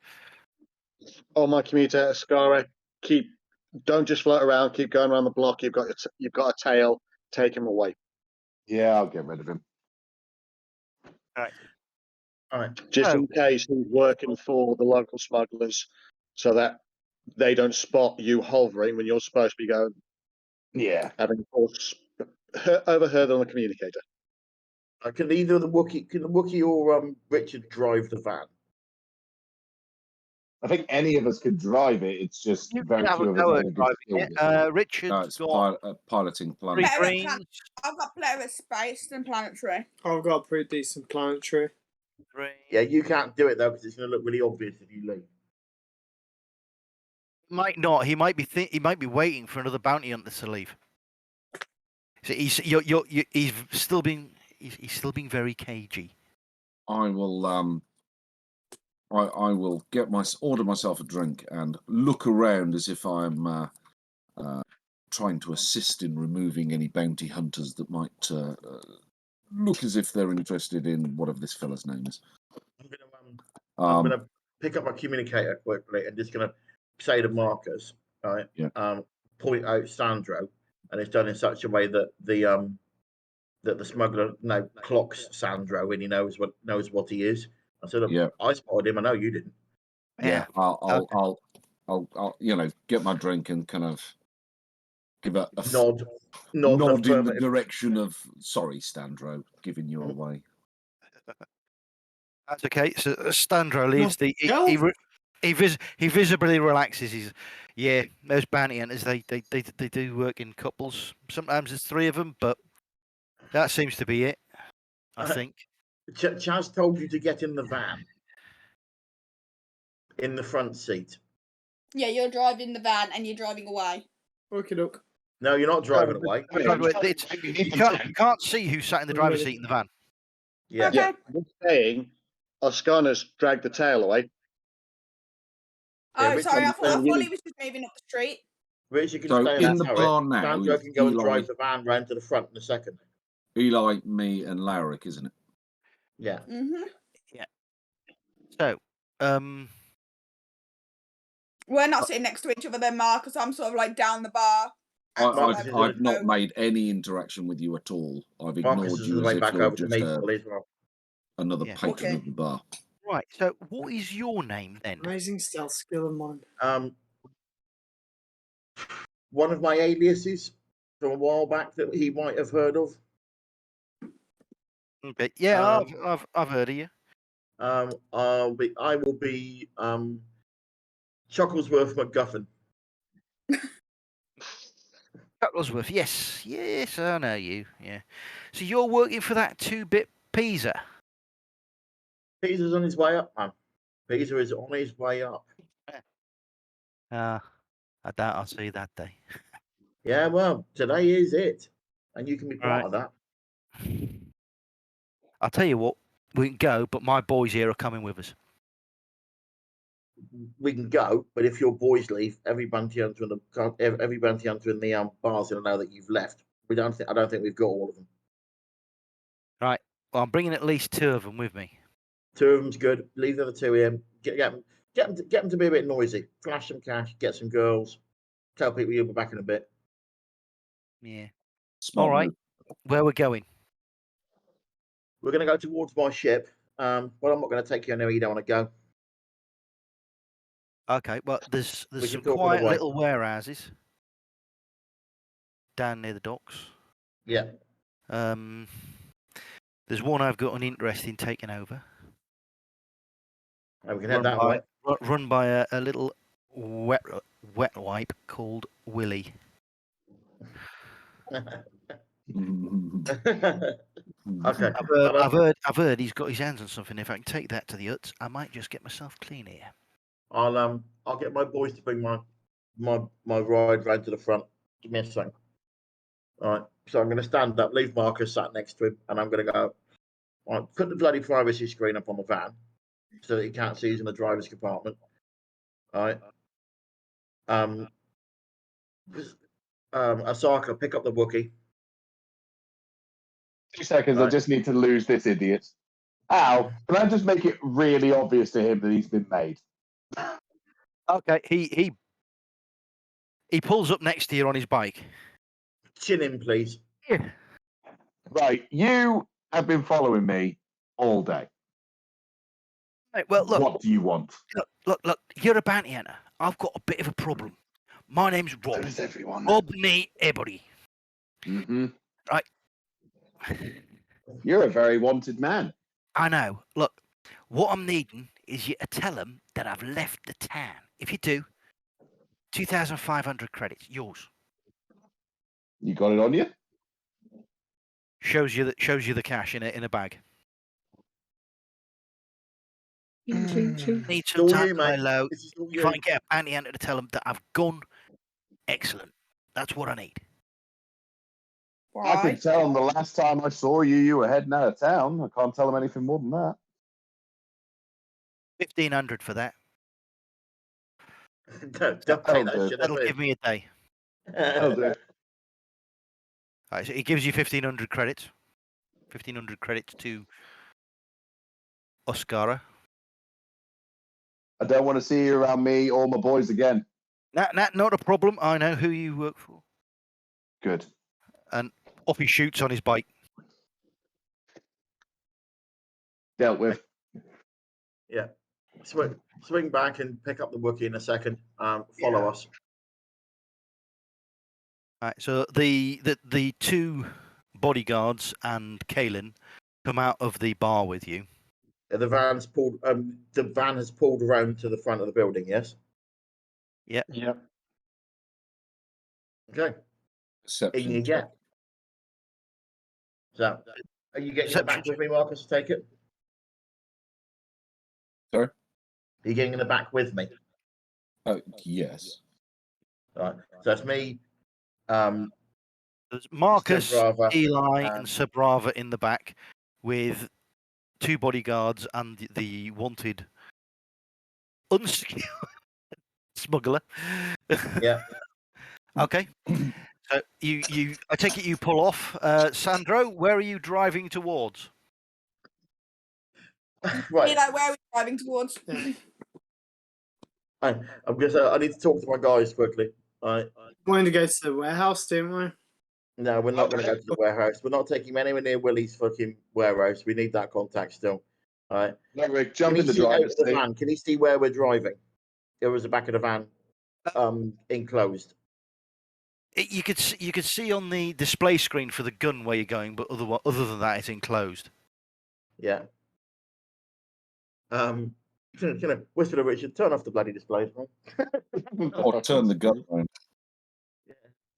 [SPEAKER 4] On my commuter, Ascara, don't just float around. Keep going around the block. You've got a tail. Take him away.
[SPEAKER 3] Yeah, I'll get rid of him.
[SPEAKER 1] All right.
[SPEAKER 4] Just in case he's working for the local smugglers, so that they don't spot you hovering when you're supposed to be going.
[SPEAKER 3] Yeah.
[SPEAKER 4] Having, of course, overheard on the communicator.
[SPEAKER 2] Can either the Wookiee or Richard drive the van?
[SPEAKER 3] I think any of us could drive it. It's just very few of us
[SPEAKER 1] driving it. Richard's got
[SPEAKER 6] piloting planet.
[SPEAKER 7] I've got better at space than planetary.
[SPEAKER 5] I've got a pretty decent planetary.
[SPEAKER 2] Yeah, you can't do it though because it's going to look really obvious if you leave.
[SPEAKER 1] Might not. He might be waiting for another bounty hunter to leave. So he's still being very cagey.
[SPEAKER 6] I will I will order myself a drink and look around as if I'm trying to assist in removing any bounty hunters that might look as if they're interested in whatever this fella's name is.
[SPEAKER 2] I'm gonna pick up my communicator quickly and just gonna say to Marcus, right?
[SPEAKER 6] Yeah.
[SPEAKER 2] Point out Sandro, and it's done in such a way that the smuggler clocks Sandro and he knows what he is. I said, I spotted him. I know you didn't.
[SPEAKER 6] Yeah, I'll get my drink and kind of give a
[SPEAKER 2] nod
[SPEAKER 6] in the direction of sorry, Standro, giving you away.
[SPEAKER 1] That's okay. So Standro leaves he visibly relaxes. Those bounty hunters they do work in couples. Sometimes there's 3 of them, but that seems to be it. I think.
[SPEAKER 2] Chaz told you to get in the van. In the front seat.
[SPEAKER 7] Yeah, you're driving the van and you're driving away.
[SPEAKER 5] Okay, look.
[SPEAKER 2] No, you're not driving away.
[SPEAKER 1] You can't see who sat in the driver's seat in the van.
[SPEAKER 2] Yeah.
[SPEAKER 7] Okay.
[SPEAKER 4] I'm saying Oscar's dragged the tail away.
[SPEAKER 7] Oh, sorry. I thought he was just moving up the street.
[SPEAKER 2] Richard can stay
[SPEAKER 6] in the bar now.
[SPEAKER 2] Sandro can go and drive the van round to the front in a second.
[SPEAKER 6] Eli, me, and Larrick, isn't it?
[SPEAKER 2] Yeah.
[SPEAKER 7] Mm-hmm.
[SPEAKER 1] Yeah. So,
[SPEAKER 7] we're not sitting next to each other then, Mark, because I'm sort of like down the bar.
[SPEAKER 6] I've not made any interaction with you at all. I've ignored you as if you're just another patron of the bar.
[SPEAKER 1] Right. So, what is your name then?
[SPEAKER 5] Amazing stealth skill of mine.
[SPEAKER 2] One of my aliases from a while back that he might have heard of.
[SPEAKER 1] Okay. Yeah, I've heard of you.
[SPEAKER 2] I will be Chucklesworth McGuffin.
[SPEAKER 1] Chucklesworth, yes, I know you. Yeah. So you're working for that 2-bit Pisa.
[SPEAKER 2] Peter's on his way up, man. Peter is on his way up.
[SPEAKER 1] I doubt I'll see that day.
[SPEAKER 2] Yeah, well, today is it, and you can be part of that.
[SPEAKER 1] I'll tell you what, we can go, but my boys here are coming with us.
[SPEAKER 2] We can go, but if your boys leave, every bounty hunter in the bar's gonna know that you've left. I don't think we've got all of them.
[SPEAKER 1] Right. Well, I'm bringing at least 2 of them with me.
[SPEAKER 2] 2 of them's good. Leave the other 2 here. Get them to be a bit noisy. Flash some cash. Get some girls. Tell people you'll be back in a bit.
[SPEAKER 1] Yeah.
[SPEAKER 6] Smart
[SPEAKER 1] all right.
[SPEAKER 6] move.
[SPEAKER 1] Where we're going?
[SPEAKER 2] We're going to go towards my ship, but I'm not going to take you anywhere you don't want to go.
[SPEAKER 1] Okay. Well, there's some quiet little warehouses down near the docks.
[SPEAKER 2] Yeah.
[SPEAKER 1] There's one I've got an interest in taking over.
[SPEAKER 2] We can head that way.
[SPEAKER 1] Run by a little wet wipe called Willie.
[SPEAKER 2] Okay.
[SPEAKER 1] I've heard he's got his hands on something. If I can take that to the huts, I might just get myself clean here.
[SPEAKER 2] I'll get my boys to bring my ride round to the front. Give me a second. All right. So I'm going to stand up, leave Marcus sat next to him, and I'm going to go. All right, put the bloody privacy screen up on the van so that he can't see who's in the driver's compartment. All right. Asaka, pick up the Wookiee.
[SPEAKER 3] 2 seconds. Right. I just need to lose this idiot. Al, can I just make it really obvious to him that he's been made?
[SPEAKER 1] Okay. He pulls up next to you on his bike.
[SPEAKER 2] Chin him, please.
[SPEAKER 1] Yeah.
[SPEAKER 3] Right. You have been following me all day.
[SPEAKER 1] Right, well, look.
[SPEAKER 3] What do you want?
[SPEAKER 1] Look. You're a bounty hunter. I've got a bit of a problem. My name's Rob.
[SPEAKER 3] So does everyone.
[SPEAKER 1] Rob me everybody.
[SPEAKER 3] Mm-hmm.
[SPEAKER 1] Right.
[SPEAKER 3] You're a very wanted man.
[SPEAKER 1] I know. Look, what I'm needing is you to tell them that I've left the town. If you do, 2,500 credits, yours.
[SPEAKER 3] You got it on you?
[SPEAKER 1] Shows you the cash in a bag. Need some time to lay low. If I can get a bounty hunter to tell them that I've gone, excellent. That's what I need.
[SPEAKER 3] I could tell them the last time I saw you, you were heading out of town. I can't tell them anything more than that.
[SPEAKER 1] 1,500 for that.
[SPEAKER 2] That'll
[SPEAKER 1] give me a day.
[SPEAKER 3] That'll do.
[SPEAKER 1] All right, so he gives you 1,500 credits. 1,500 credits to Oscara.
[SPEAKER 3] I don't want to see you around me or my boys again.
[SPEAKER 1] Not a problem. I know who you work for.
[SPEAKER 3] Good.
[SPEAKER 1] And off he shoots on his bike.
[SPEAKER 3] Dealt with.
[SPEAKER 2] Yeah. Swing back and pick up the Wookiee in a second. Follow us.
[SPEAKER 1] All right, so the 2 bodyguards and Kaelin come out of the bar with you.
[SPEAKER 2] The van's pulled. The van has pulled around to the front of the building. Yes.
[SPEAKER 1] Yeah.
[SPEAKER 4] Yep.
[SPEAKER 2] Okay. In you get. So, are you getting in the back with me, Marcus? Take it.
[SPEAKER 6] Sorry.
[SPEAKER 2] Are you getting in the back with me?
[SPEAKER 6] Yes.
[SPEAKER 2] All right. So it's me.
[SPEAKER 1] There's Marcus,
[SPEAKER 2] Subrava,
[SPEAKER 1] Eli, and Subrava in the back with 2 bodyguards and the wanted unsecured smuggler.
[SPEAKER 2] Yeah.
[SPEAKER 1] Okay. So I take it you pull off. Sandro, where are you driving towards?
[SPEAKER 2] Right.
[SPEAKER 7] Eli, where are we driving towards?
[SPEAKER 2] I need to talk to my guys quickly. Right.
[SPEAKER 5] We wanted to go to the warehouse, didn't we?
[SPEAKER 2] No, we're not going to go to the warehouse. We're not taking him anywhere near Willie's fucking warehouse. We need that contact still. All right.
[SPEAKER 3] No, Rick, jump
[SPEAKER 2] Can
[SPEAKER 3] in
[SPEAKER 2] he
[SPEAKER 3] the
[SPEAKER 2] see out
[SPEAKER 3] driver's
[SPEAKER 2] the
[SPEAKER 3] seat.
[SPEAKER 2] van? Can he see where we're driving? There was the back of the van, enclosed.
[SPEAKER 1] You could see on the display screen for the gun where you're going, but other than that, it's enclosed.
[SPEAKER 2] Yeah. Can I whisper to Richard, turn off the bloody displays, man.
[SPEAKER 6] Or turn the gun around.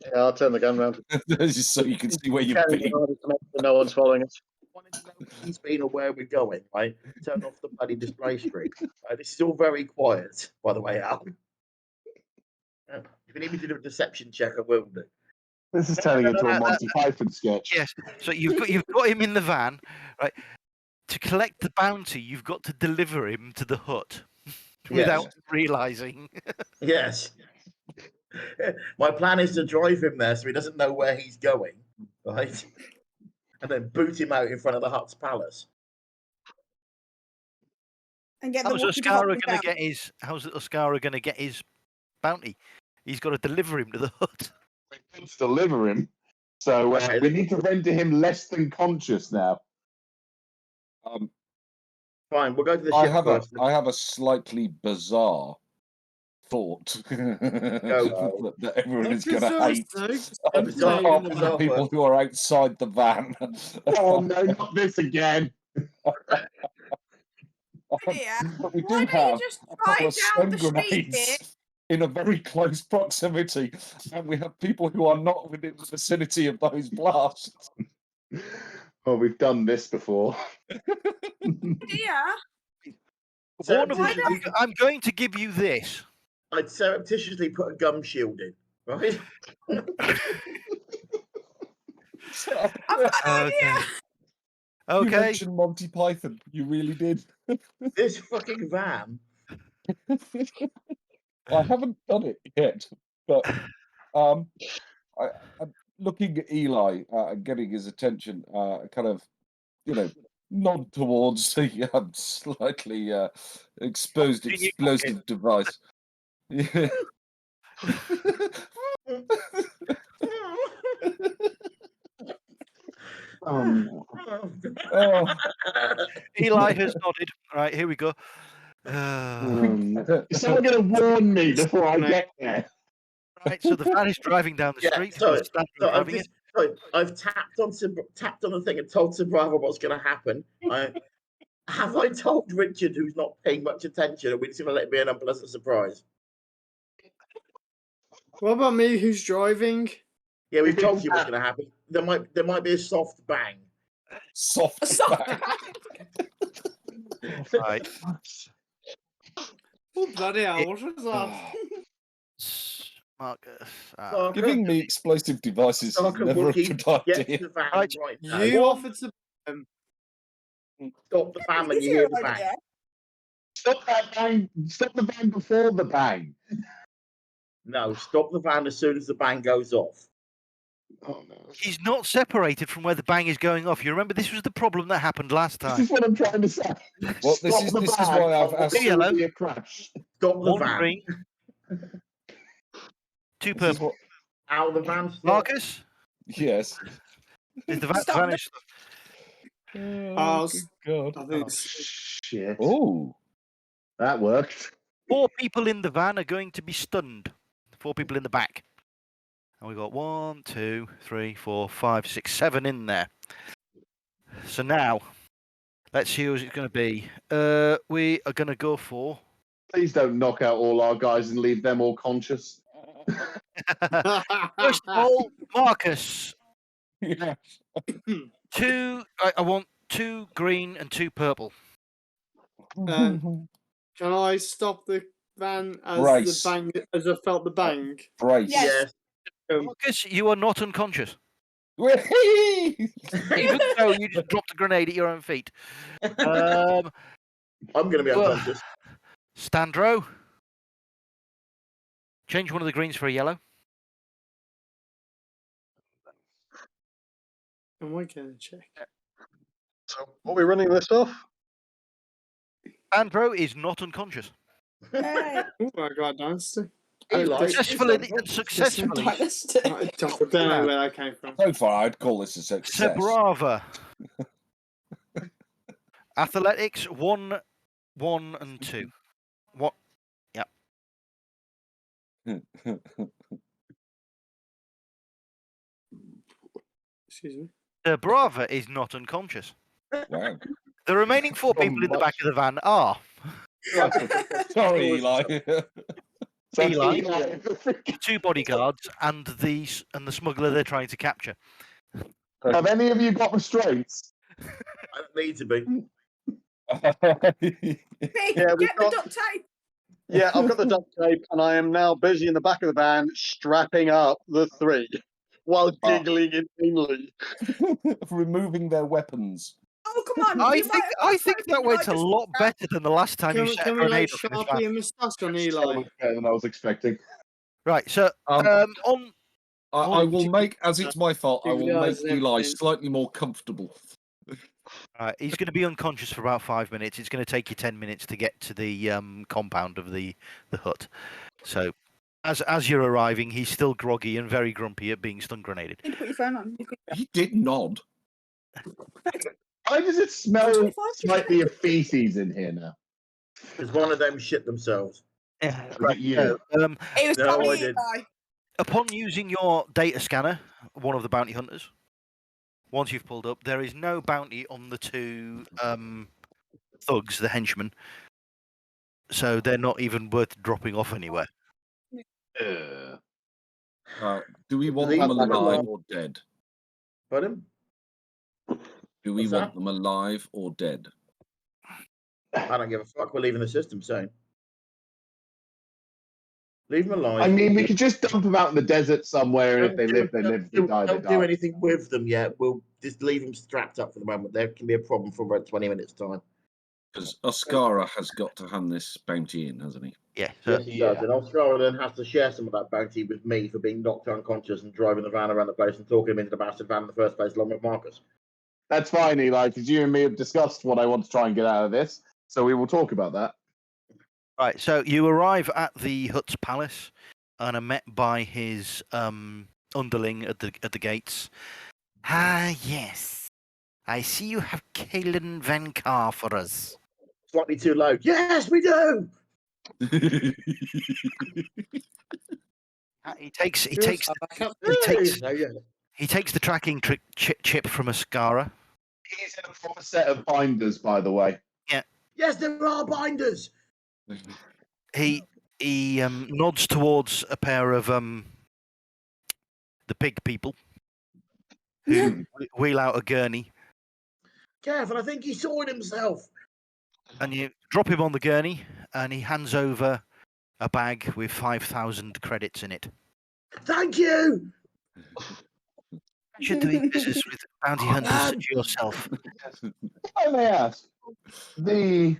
[SPEAKER 4] Yeah, I'll turn the gun round.
[SPEAKER 6] So you can see where you're
[SPEAKER 4] Carry
[SPEAKER 6] being.
[SPEAKER 4] the harder to make sure no one's following us.
[SPEAKER 2] Wanted to know if he's been or where we're going, right? Turn off the bloody display screen. Right? This is all very quiet, by the way, Al. If you need me to do a deception check, I will do.
[SPEAKER 3] This is turning into a Monty Python sketch.
[SPEAKER 1] Yes. So you've got him in the van, right? To collect the bounty, you've got to deliver him to the hut without realizing.
[SPEAKER 2] Yes. My plan is to drive him there so he doesn't know where he's going, right? And then boot him out in front of the hut's palace.
[SPEAKER 7] And get the
[SPEAKER 1] How's Oscara going to get his bounty? He's got to deliver him to the hut.
[SPEAKER 3] We need to deliver him, so we need to render him less than conscious now.
[SPEAKER 2] Fine, we'll go to the ship first.
[SPEAKER 6] I have a slightly bizarre thought that everyone is going to hate. Half of the people who are outside the van.
[SPEAKER 3] Oh no, not this again!
[SPEAKER 6] But we do have a couple of stun grenades in a very close proximity, and we have people who are not within the vicinity of those blasts.
[SPEAKER 3] Oh, we've done this before.
[SPEAKER 7] Yeah.
[SPEAKER 1] I'm going to give you this.
[SPEAKER 2] I'd surreptitiously put a gum shield in, right?
[SPEAKER 1] Okay.
[SPEAKER 6] You mentioned Monty Python. You really did.
[SPEAKER 2] This fucking van.
[SPEAKER 6] I haven't done it yet, but I'm looking at Eli and getting his attention, kind of, nod towards the slightly exposed explosive device. Yeah.
[SPEAKER 1] Eli has nodded. All right, here we go.
[SPEAKER 3] Is someone going to warn me before I get there?
[SPEAKER 1] Right, so the van is driving down the street.
[SPEAKER 2] I've tapped on the thing and told Sir Bravo what's going to happen. Have I told Richard, who's not paying much attention, and we're just going to let it be an unpleasant surprise?
[SPEAKER 5] What about me, who's driving?
[SPEAKER 2] Yeah, we've told you what's going to happen. There might be a soft bang.
[SPEAKER 6] Soft bang.
[SPEAKER 1] Right.
[SPEAKER 5] Oh, bloody hell, what was that?
[SPEAKER 1] Marcus.
[SPEAKER 6] Giving me explosive devices is never a good idea.
[SPEAKER 2] Right
[SPEAKER 5] you offered to...
[SPEAKER 2] Stop the van when you hear the bang.
[SPEAKER 3] Stop that bang. Stop the bang before the bang.
[SPEAKER 2] No, stop the van as soon as the bang goes off.
[SPEAKER 3] Oh no.
[SPEAKER 1] He's not separated from where the bang is going off. You remember this was the problem that happened last time.
[SPEAKER 3] This is what I'm trying to say.
[SPEAKER 6] Well, this is why I've asked
[SPEAKER 1] a
[SPEAKER 3] crash.
[SPEAKER 2] Stop the van.
[SPEAKER 1] Green, 2 purple.
[SPEAKER 2] Out of the van.
[SPEAKER 1] Marcus?
[SPEAKER 6] Yes.
[SPEAKER 1] Is the van vanished?
[SPEAKER 5] Oh,
[SPEAKER 6] God.
[SPEAKER 5] I think
[SPEAKER 3] Shit.
[SPEAKER 6] Oh.
[SPEAKER 3] That worked.
[SPEAKER 1] 4 people in the van are going to be stunned. 4 people in the back. And we've got 1, 2, 3, 4, 5, 6, 7 in there. So now, let's see who's it going to be. We are going to go for...
[SPEAKER 3] Please don't knock out all our guys and leave them all conscious.
[SPEAKER 1] First of all, Marcus.
[SPEAKER 6] Yeah.
[SPEAKER 1] 2. I want 2 green and 2 purple.
[SPEAKER 5] Can I stop the van as
[SPEAKER 6] Brace.
[SPEAKER 5] the bang as I felt the bang?
[SPEAKER 6] Brace.
[SPEAKER 2] Yes.
[SPEAKER 1] Marcus, you are not unconscious.
[SPEAKER 6] Whee!
[SPEAKER 1] Even though you just dropped a grenade at your own feet.
[SPEAKER 2] I'm going to be unconscious.
[SPEAKER 1] Standro. Change one of the greens for a yellow.
[SPEAKER 5] Am I going to check?
[SPEAKER 4] So, are we running this off?
[SPEAKER 1] Standro is not unconscious.
[SPEAKER 7] Hey.
[SPEAKER 5] Oh, I got dynasty.
[SPEAKER 2] Eli,
[SPEAKER 1] Successfully
[SPEAKER 2] it's
[SPEAKER 1] and successfully.
[SPEAKER 5] I don't know where that came from.
[SPEAKER 6] So far, I'd call this a success.
[SPEAKER 1] Sebrava. Athletics 1, 1, and 2. What? Yep.
[SPEAKER 5] Excuse me.
[SPEAKER 1] Sebrava is not unconscious.
[SPEAKER 6] Wow.
[SPEAKER 1] The remaining 4 people in the back of the van are
[SPEAKER 6] Sorry, Eli.
[SPEAKER 1] Eli, 2 bodyguards, and the smuggler they're trying to capture.
[SPEAKER 3] Have any of you got restraints?
[SPEAKER 2] I don't need to be.
[SPEAKER 7] Get the duct tape.
[SPEAKER 4] Yeah, I've got the duct tape, and I am now busy in the back of the van strapping up the 3 while giggling insanely.
[SPEAKER 6] Removing their weapons.
[SPEAKER 7] Oh, come on.
[SPEAKER 1] I think that went a lot better than the last time you set a
[SPEAKER 5] Can we like
[SPEAKER 1] grenade off in this
[SPEAKER 5] Sharpie
[SPEAKER 1] van.
[SPEAKER 5] and moustache on
[SPEAKER 3] So
[SPEAKER 5] Eli?
[SPEAKER 3] much better than I was expecting.
[SPEAKER 1] Right, so on
[SPEAKER 6] I will make, as it's my fault, I will make
[SPEAKER 5] Guys and
[SPEAKER 6] Eli
[SPEAKER 5] everything.
[SPEAKER 6] slightly more comfortable.
[SPEAKER 1] he's going to be unconscious for about 5 minutes. It's going to take you 10 minutes to get to the compound of the hut. So, as you're arriving, he's still groggy and very grumpy at being stun grenaded.
[SPEAKER 7] You need to put your phone on.
[SPEAKER 6] He did nod.
[SPEAKER 3] Why does it smell slightly of feces in here now?
[SPEAKER 2] Because one of them shit themselves.
[SPEAKER 3] Right, you.
[SPEAKER 7] It was
[SPEAKER 2] No,
[SPEAKER 7] probably
[SPEAKER 2] I
[SPEAKER 7] you,
[SPEAKER 2] did.
[SPEAKER 7] guy.
[SPEAKER 1] Upon using your data scanner, one of the bounty hunters, once you've pulled up, there is no bounty on the 2 thugs, the henchmen. So they're not even worth dropping off anywhere.
[SPEAKER 6] Do we want
[SPEAKER 2] Leave
[SPEAKER 6] them
[SPEAKER 2] them
[SPEAKER 6] alive
[SPEAKER 2] alone.
[SPEAKER 6] or dead?
[SPEAKER 2] Pardon?
[SPEAKER 6] Do we
[SPEAKER 2] What's
[SPEAKER 6] want
[SPEAKER 2] that?
[SPEAKER 6] them alive or dead?
[SPEAKER 2] I don't give a fuck. We're leaving the system soon. Leave them alive.
[SPEAKER 3] I mean, we could just dump them out in the desert somewhere, and if they live, they live. If they die, they
[SPEAKER 2] Don't do
[SPEAKER 3] die.
[SPEAKER 2] anything with them yet. We'll just leave them strapped up for the moment. There can be a problem for about 20 minutes' time.
[SPEAKER 6] Because Oscara has got to hand this bounty in, hasn't he?
[SPEAKER 1] Yeah. So
[SPEAKER 2] Yes, he does. And Oscar then has to share some of that bounty with me for being knocked unconscious and driving the van around the place and talking him into the bastard van in the first place, along with Marcus.
[SPEAKER 3] That's fine, Eli, because you and me have discussed what I want to try and get out of this, so we will talk about that.
[SPEAKER 1] right, so you arrive at the hut's palace and are met by his underling at the gates. Ah, yes. I see you have Kalen Van Car for us.
[SPEAKER 2] Slightly too low. Yes, we do.
[SPEAKER 1] He takes
[SPEAKER 2] He
[SPEAKER 1] the tracking chip from Ascara.
[SPEAKER 3] He's in a proper set of binders, by the way.
[SPEAKER 2] Yes, there are binders.
[SPEAKER 1] He nods towards a pair of the pig people who wheel out a gurney.
[SPEAKER 2] Careful, I think he saw it himself.
[SPEAKER 1] And you drop him on the gurney, and he hands over a bag with 5,000 credits in it.
[SPEAKER 2] Thank you.
[SPEAKER 1] You're doing business with bounty hunters such as yourself.
[SPEAKER 3] I may ask, the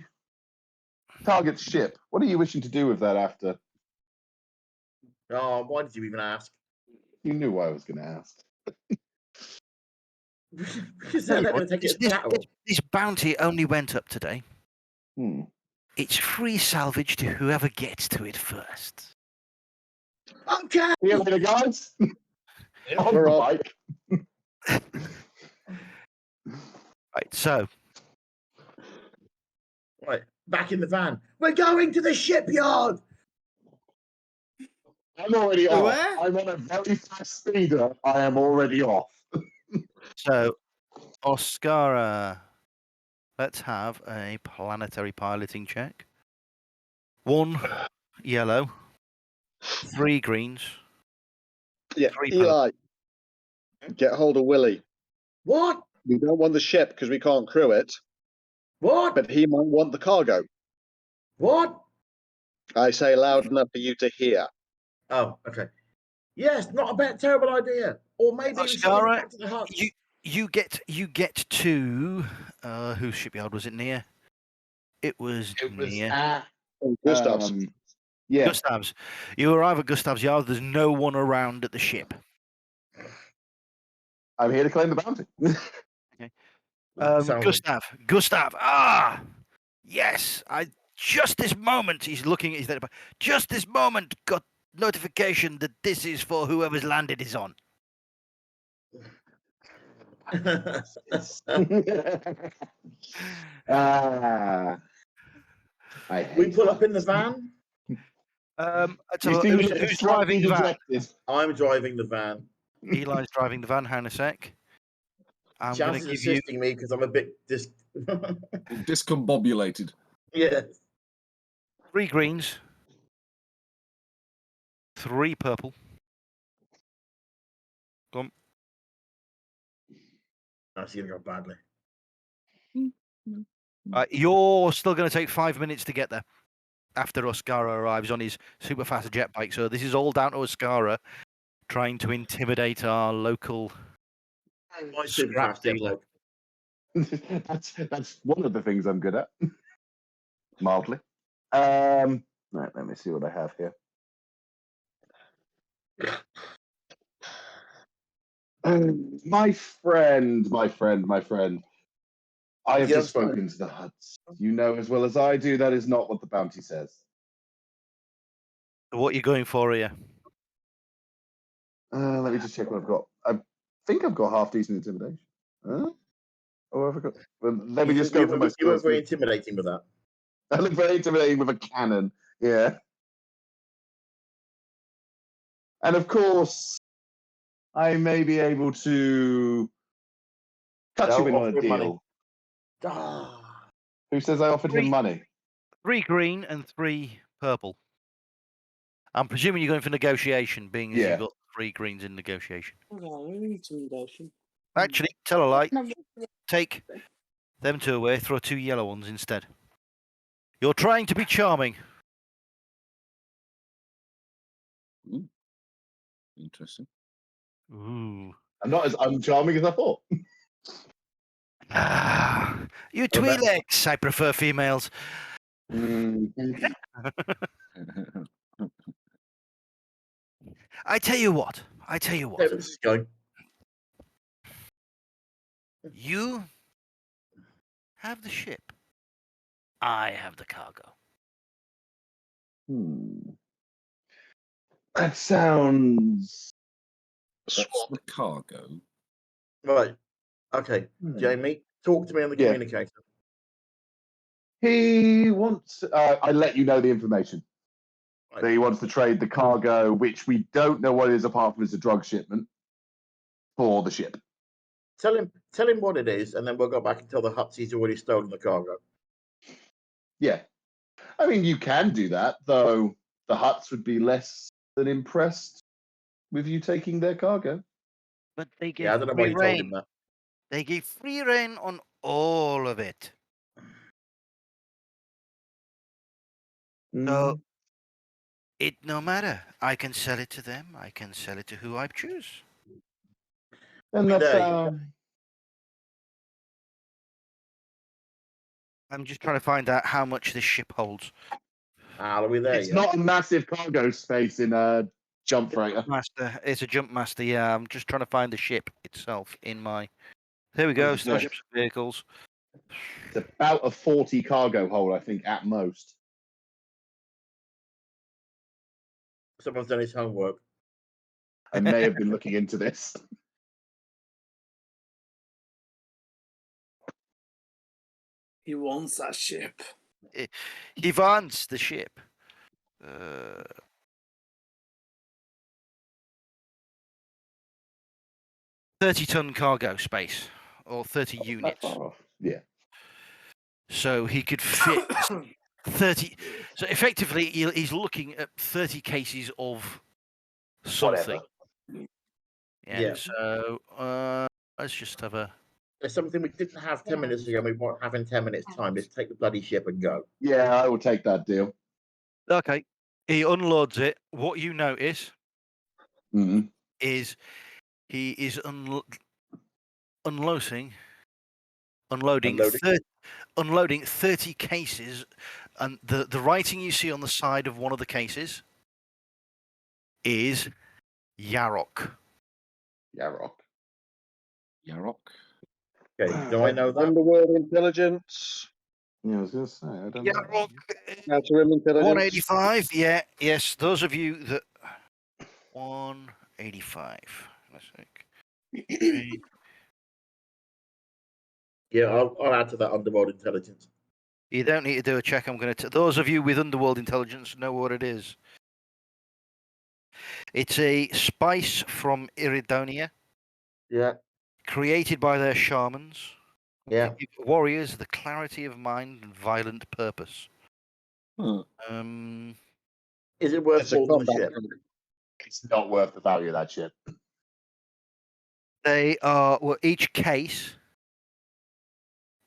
[SPEAKER 3] target ship, what are you wishing to do with that after?
[SPEAKER 2] Oh, why did you even ask?
[SPEAKER 3] You knew what I was going to ask.
[SPEAKER 2] Because they're going to take it as collateral.
[SPEAKER 1] This bounty only went up today. It's free salvage to whoever gets to it first.
[SPEAKER 2] Okay.
[SPEAKER 3] See you later, guys. On
[SPEAKER 4] We're
[SPEAKER 3] the
[SPEAKER 4] off.
[SPEAKER 3] bike.
[SPEAKER 1] Right, so
[SPEAKER 2] Right, back in the van. We're going to the shipyard.
[SPEAKER 3] I'm already off.
[SPEAKER 5] Where?
[SPEAKER 3] I'm on a very fast speeder. I am already off.
[SPEAKER 1] Oscara, let's have a planetary piloting check. 1 yellow, 3 greens.
[SPEAKER 4] Yeah,
[SPEAKER 1] 3
[SPEAKER 4] Eli, get hold of Willie.
[SPEAKER 2] What?
[SPEAKER 4] We don't want the ship because we can't crew it,
[SPEAKER 2] What?
[SPEAKER 4] but he might want the cargo.
[SPEAKER 2] What?
[SPEAKER 4] I say loud enough for you to hear.
[SPEAKER 2] Oh, okay. Yes, not a bad, terrible idea. Or maybe we should
[SPEAKER 1] Oscara,
[SPEAKER 2] back to the hut.
[SPEAKER 1] you get to whose shipyard was it near? It was near
[SPEAKER 3] at
[SPEAKER 4] Gustav's.
[SPEAKER 3] yeah.
[SPEAKER 1] Gustav's. You arrive at Gustav's yard. There's no one around at the ship.
[SPEAKER 3] I'm here to claim the bounty.
[SPEAKER 1] Gustav. Ah, yes. Just this moment. He's looking at his. Just this moment. God notification that this is for whoever's land it is on.
[SPEAKER 2] We pull up in the van.
[SPEAKER 1] Who's driving the van?
[SPEAKER 2] I'm driving the van.
[SPEAKER 1] Eli's driving the van. Hang on a sec. I'm going to give
[SPEAKER 2] assisting me because I'm a bit
[SPEAKER 6] discombobulated.
[SPEAKER 2] Yeah.
[SPEAKER 1] 3 greens, 3 purple. Come.
[SPEAKER 2] That's going to go badly.
[SPEAKER 1] You're still going to take 5 minutes to get there after Oscara arrives on his super fast jet bike. So this is all down to Oscara trying to intimidate our local
[SPEAKER 2] My super fast jet
[SPEAKER 1] dealer.
[SPEAKER 3] That's one of the things I'm good at. Mildly. Right, let me see what I have here. My friend. I have just spoken to the Huts. You know as well as I do that is not what the bounty says.
[SPEAKER 1] What are you going for here?
[SPEAKER 3] Let me just check what I've got. I think I've got half decent intimidation. Huh? Oh, I forgot. Well, let me just go for my skills.
[SPEAKER 2] You were very intimidating with that.
[SPEAKER 3] I look very intimidating with a cannon. Yeah. And of course, I may be able to cut you in on a deal. Who says I offered him money?
[SPEAKER 1] 3 green and 3 purple. I'm presuming you're going for negotiation, being as you've got 3 greens in negotiation. Actually, tell a lie. Take them 2 away, throw 2 yellow ones instead. You're trying to be charming.
[SPEAKER 6] Ooh. Interesting.
[SPEAKER 1] Ooh.
[SPEAKER 3] I'm not as uncharming as I thought.
[SPEAKER 1] You Twi'leks. I prefer females. I tell you what.
[SPEAKER 2] Go.
[SPEAKER 1] You have the ship. I have the cargo.
[SPEAKER 3] That sounds.
[SPEAKER 6] That's the cargo.
[SPEAKER 2] Right. Okay. Jamie, talk to me on the communicator.
[SPEAKER 3] He wants. I let you know the information.
[SPEAKER 2] Right.
[SPEAKER 3] That he wants to trade the cargo, which we don't know what it is apart from it's a drug shipment, for the ship.
[SPEAKER 2] Tell him what it is, and then we'll go back and tell the Huts he's already stolen the cargo.
[SPEAKER 3] Yeah. I mean, you can do that, though the Huts would be less than impressed with you taking their cargo.
[SPEAKER 1] But they gave
[SPEAKER 2] I don't know why you told him that.
[SPEAKER 1] They gave free reign on all of it. So it no matter. I can sell it to them. I can sell it to who I choose.
[SPEAKER 3] And that's
[SPEAKER 1] I'm just trying to find out how much this ship holds.
[SPEAKER 2] Are we there?
[SPEAKER 3] It's not a massive cargo space in a jump freighter.
[SPEAKER 1] It's a jump master. Yeah, I'm just trying to find the ship itself in my. Here we go. Starships and vehicles.
[SPEAKER 3] It's about a 40 cargo hold, I think, at most.
[SPEAKER 2] Someone's done his homework.
[SPEAKER 3] I may have been looking into this.
[SPEAKER 5] He wants that ship.
[SPEAKER 1] He wants the ship. 30-ton cargo space, or 30 units.
[SPEAKER 3] Yeah.
[SPEAKER 1] So he could fit 30. So effectively, he's looking at 30 cases of something. Yeah. So let's just have a.
[SPEAKER 2] There's something we didn't have 10 minutes ago. We won't have in 10 minutes' time. Let's take the bloody ship and go.
[SPEAKER 3] Yeah, I will take that deal.
[SPEAKER 1] Okay. He unloads it. What you notice is he is unloading 30 cases, and the writing you see on the side of one of the cases is Yarok.
[SPEAKER 2] Okay, do I know that?
[SPEAKER 4] Underworld intelligence.
[SPEAKER 3] Yeah, I was going to say, I don't know.
[SPEAKER 1] Yarok.
[SPEAKER 4] Outer rim intelligence.
[SPEAKER 1] 185. Yeah. Yes. Those of you that 185. Let's see.
[SPEAKER 2] Yeah, I'll add to that underworld intelligence.
[SPEAKER 1] You don't need to do a check. I'm going to. Those of you with underworld intelligence know what it is. It's a spice from Iridonia.
[SPEAKER 2] Yeah.
[SPEAKER 1] Created by their shamans.
[SPEAKER 2] Yeah.
[SPEAKER 1] To give warriors the clarity of mind and violent purpose.
[SPEAKER 2] Is it worth more than the ship?
[SPEAKER 3] It's not worth the value of that ship.
[SPEAKER 1] They are. Well, each case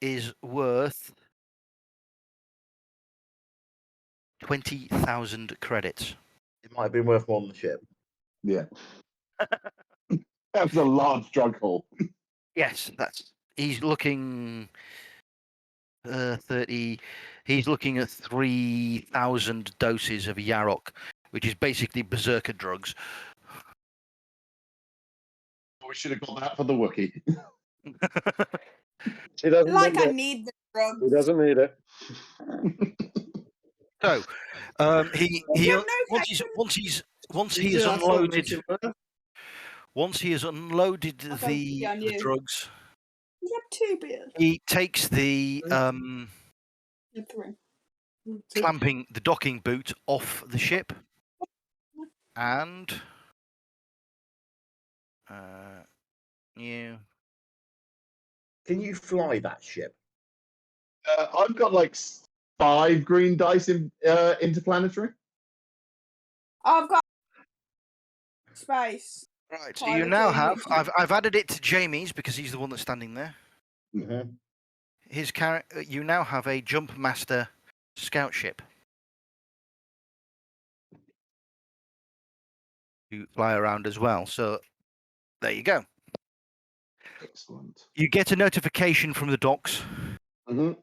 [SPEAKER 1] is worth 20,000 credits.
[SPEAKER 2] It might have been worth more than the ship.
[SPEAKER 3] Yeah. That was a large drug haul.
[SPEAKER 1] Yes, he's looking 30. He's looking at 3,000 doses of Yarok, which is basically berserker drugs.
[SPEAKER 3] We should have got that for the Wookiee.
[SPEAKER 4] He doesn't
[SPEAKER 7] Like
[SPEAKER 4] need
[SPEAKER 7] I
[SPEAKER 4] it.
[SPEAKER 7] need the drugs.
[SPEAKER 4] He doesn't need it.
[SPEAKER 1] So, he once he has unloaded the drugs,
[SPEAKER 7] You have 2 beers.
[SPEAKER 1] he takes the
[SPEAKER 7] You have 3.
[SPEAKER 1] the docking boot off the ship, and
[SPEAKER 2] Can you fly that ship?
[SPEAKER 3] I've got like 5 green dice in interplanetary.
[SPEAKER 7] I've got space.
[SPEAKER 1] right. So you now have. I've added it to Jamie's because he's the one that's standing there.
[SPEAKER 2] Mm-hmm.
[SPEAKER 1] His character. You now have a Jump Master scout ship to fly around as well. So there you go.
[SPEAKER 3] Excellent.
[SPEAKER 1] You get a notification from the docks
[SPEAKER 3] Mm-hmm.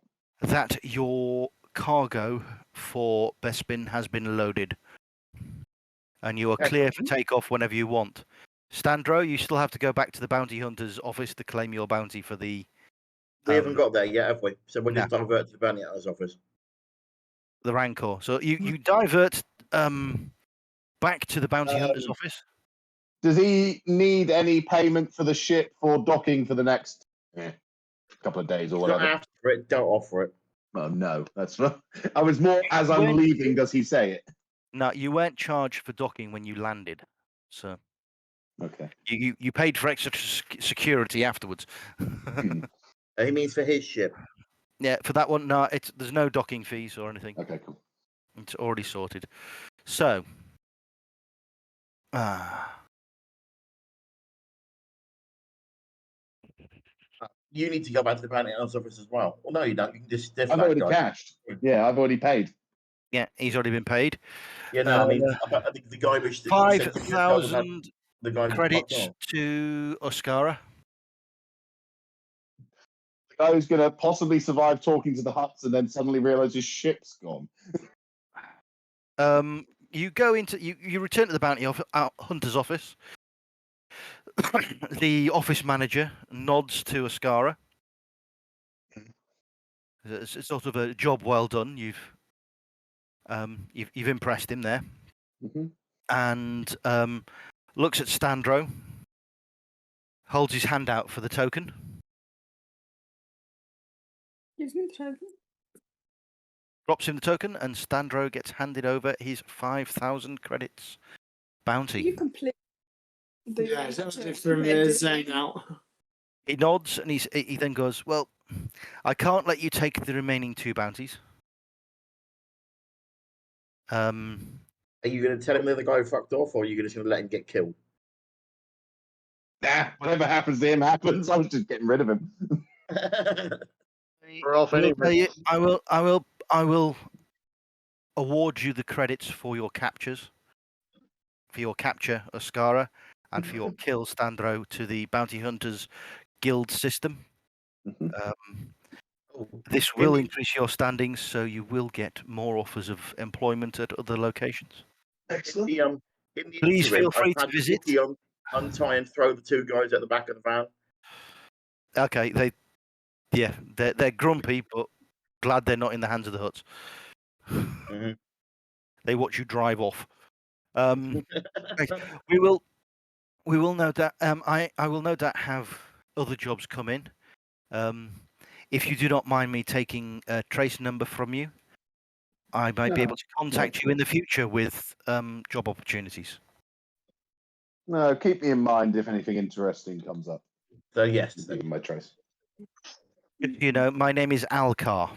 [SPEAKER 1] that your cargo for Bespin has been loaded, and you are clear for takeoff whenever you want. Standro, you still have to go back to the bounty hunter's office to claim your bounty for the.
[SPEAKER 2] We haven't got there yet, have we? So we're going
[SPEAKER 1] No.
[SPEAKER 2] to divert to the bounty hunter's office.
[SPEAKER 1] The Rancor. So you divert back to the bounty hunter's office.
[SPEAKER 3] Does he need any payment for the ship for docking for the next couple of days or
[SPEAKER 2] If you
[SPEAKER 3] whatever?
[SPEAKER 2] ask for it, don't offer it.
[SPEAKER 3] Oh no, that's not. I was more as I'm leaving. Does he say it?
[SPEAKER 1] No, you weren't charged for docking when you landed, so
[SPEAKER 3] Okay.
[SPEAKER 1] you paid for extra security afterwards.
[SPEAKER 2] He means for his ship.
[SPEAKER 1] Yeah, for that one, no, there's no docking fees or anything.
[SPEAKER 3] Okay, cool.
[SPEAKER 1] It's already sorted. So,
[SPEAKER 2] You need to go back to the bounty hunter's office as well. Well, no, you don't. You can just stiff
[SPEAKER 3] I've
[SPEAKER 2] that
[SPEAKER 3] already
[SPEAKER 2] guy.
[SPEAKER 3] cashed. Yeah, I've already paid.
[SPEAKER 1] yeah, he's already been paid.
[SPEAKER 2] Yeah, no, I mean, I think the guy which
[SPEAKER 1] 5,000
[SPEAKER 2] the guy
[SPEAKER 1] credits to Oscara.
[SPEAKER 3] The guy who's going to possibly survive talking to the Hutts and then suddenly realise his ship's gone.
[SPEAKER 1] You go into you return to the bounty hunter's office. The office manager nods to Oscara. It's sort of a job well done. You've impressed him there, and looks at Standro, holds his hand out for the token.
[SPEAKER 7] Gives me the token.
[SPEAKER 1] Drops him the token, and Standro gets handed over his 5,000 credits bounty.
[SPEAKER 7] You complete.
[SPEAKER 5] Yeah, it's from Zane out.
[SPEAKER 1] He nods, and he then goes, "Well, I can't let you take the remaining 2 bounties."
[SPEAKER 2] Are you going to tell him the other guy fucked off, or are you just going to let him get killed?
[SPEAKER 3] Nah, whatever happens to him happens. I was just getting rid of him.
[SPEAKER 4] We're off anyway.
[SPEAKER 1] I will award you the credits for your captures, for your capture Oscara, and for your kill Standro to the Bounty Hunters Guild system. This will increase your standings, so you will get more offers of employment at other locations.
[SPEAKER 3] Excellent.
[SPEAKER 2] In the
[SPEAKER 1] Please
[SPEAKER 2] interim,
[SPEAKER 1] feel free
[SPEAKER 2] I've
[SPEAKER 1] to
[SPEAKER 2] had
[SPEAKER 1] visit.
[SPEAKER 2] Wookiee untie and throw the 2 guys at the back of the van.
[SPEAKER 1] Okay, they're grumpy, but glad they're not in the hands of the Hutts. They watch you drive off. Right. We will no doubt. I will no doubt have other jobs come in. If you do not mind me taking a trace number from you, I might be able to contact you in the future with job opportunities.
[SPEAKER 3] No, keep me in mind if anything interesting comes up.
[SPEAKER 2] So yes,
[SPEAKER 3] Give me my trace.
[SPEAKER 1] You know, my name is Alcar.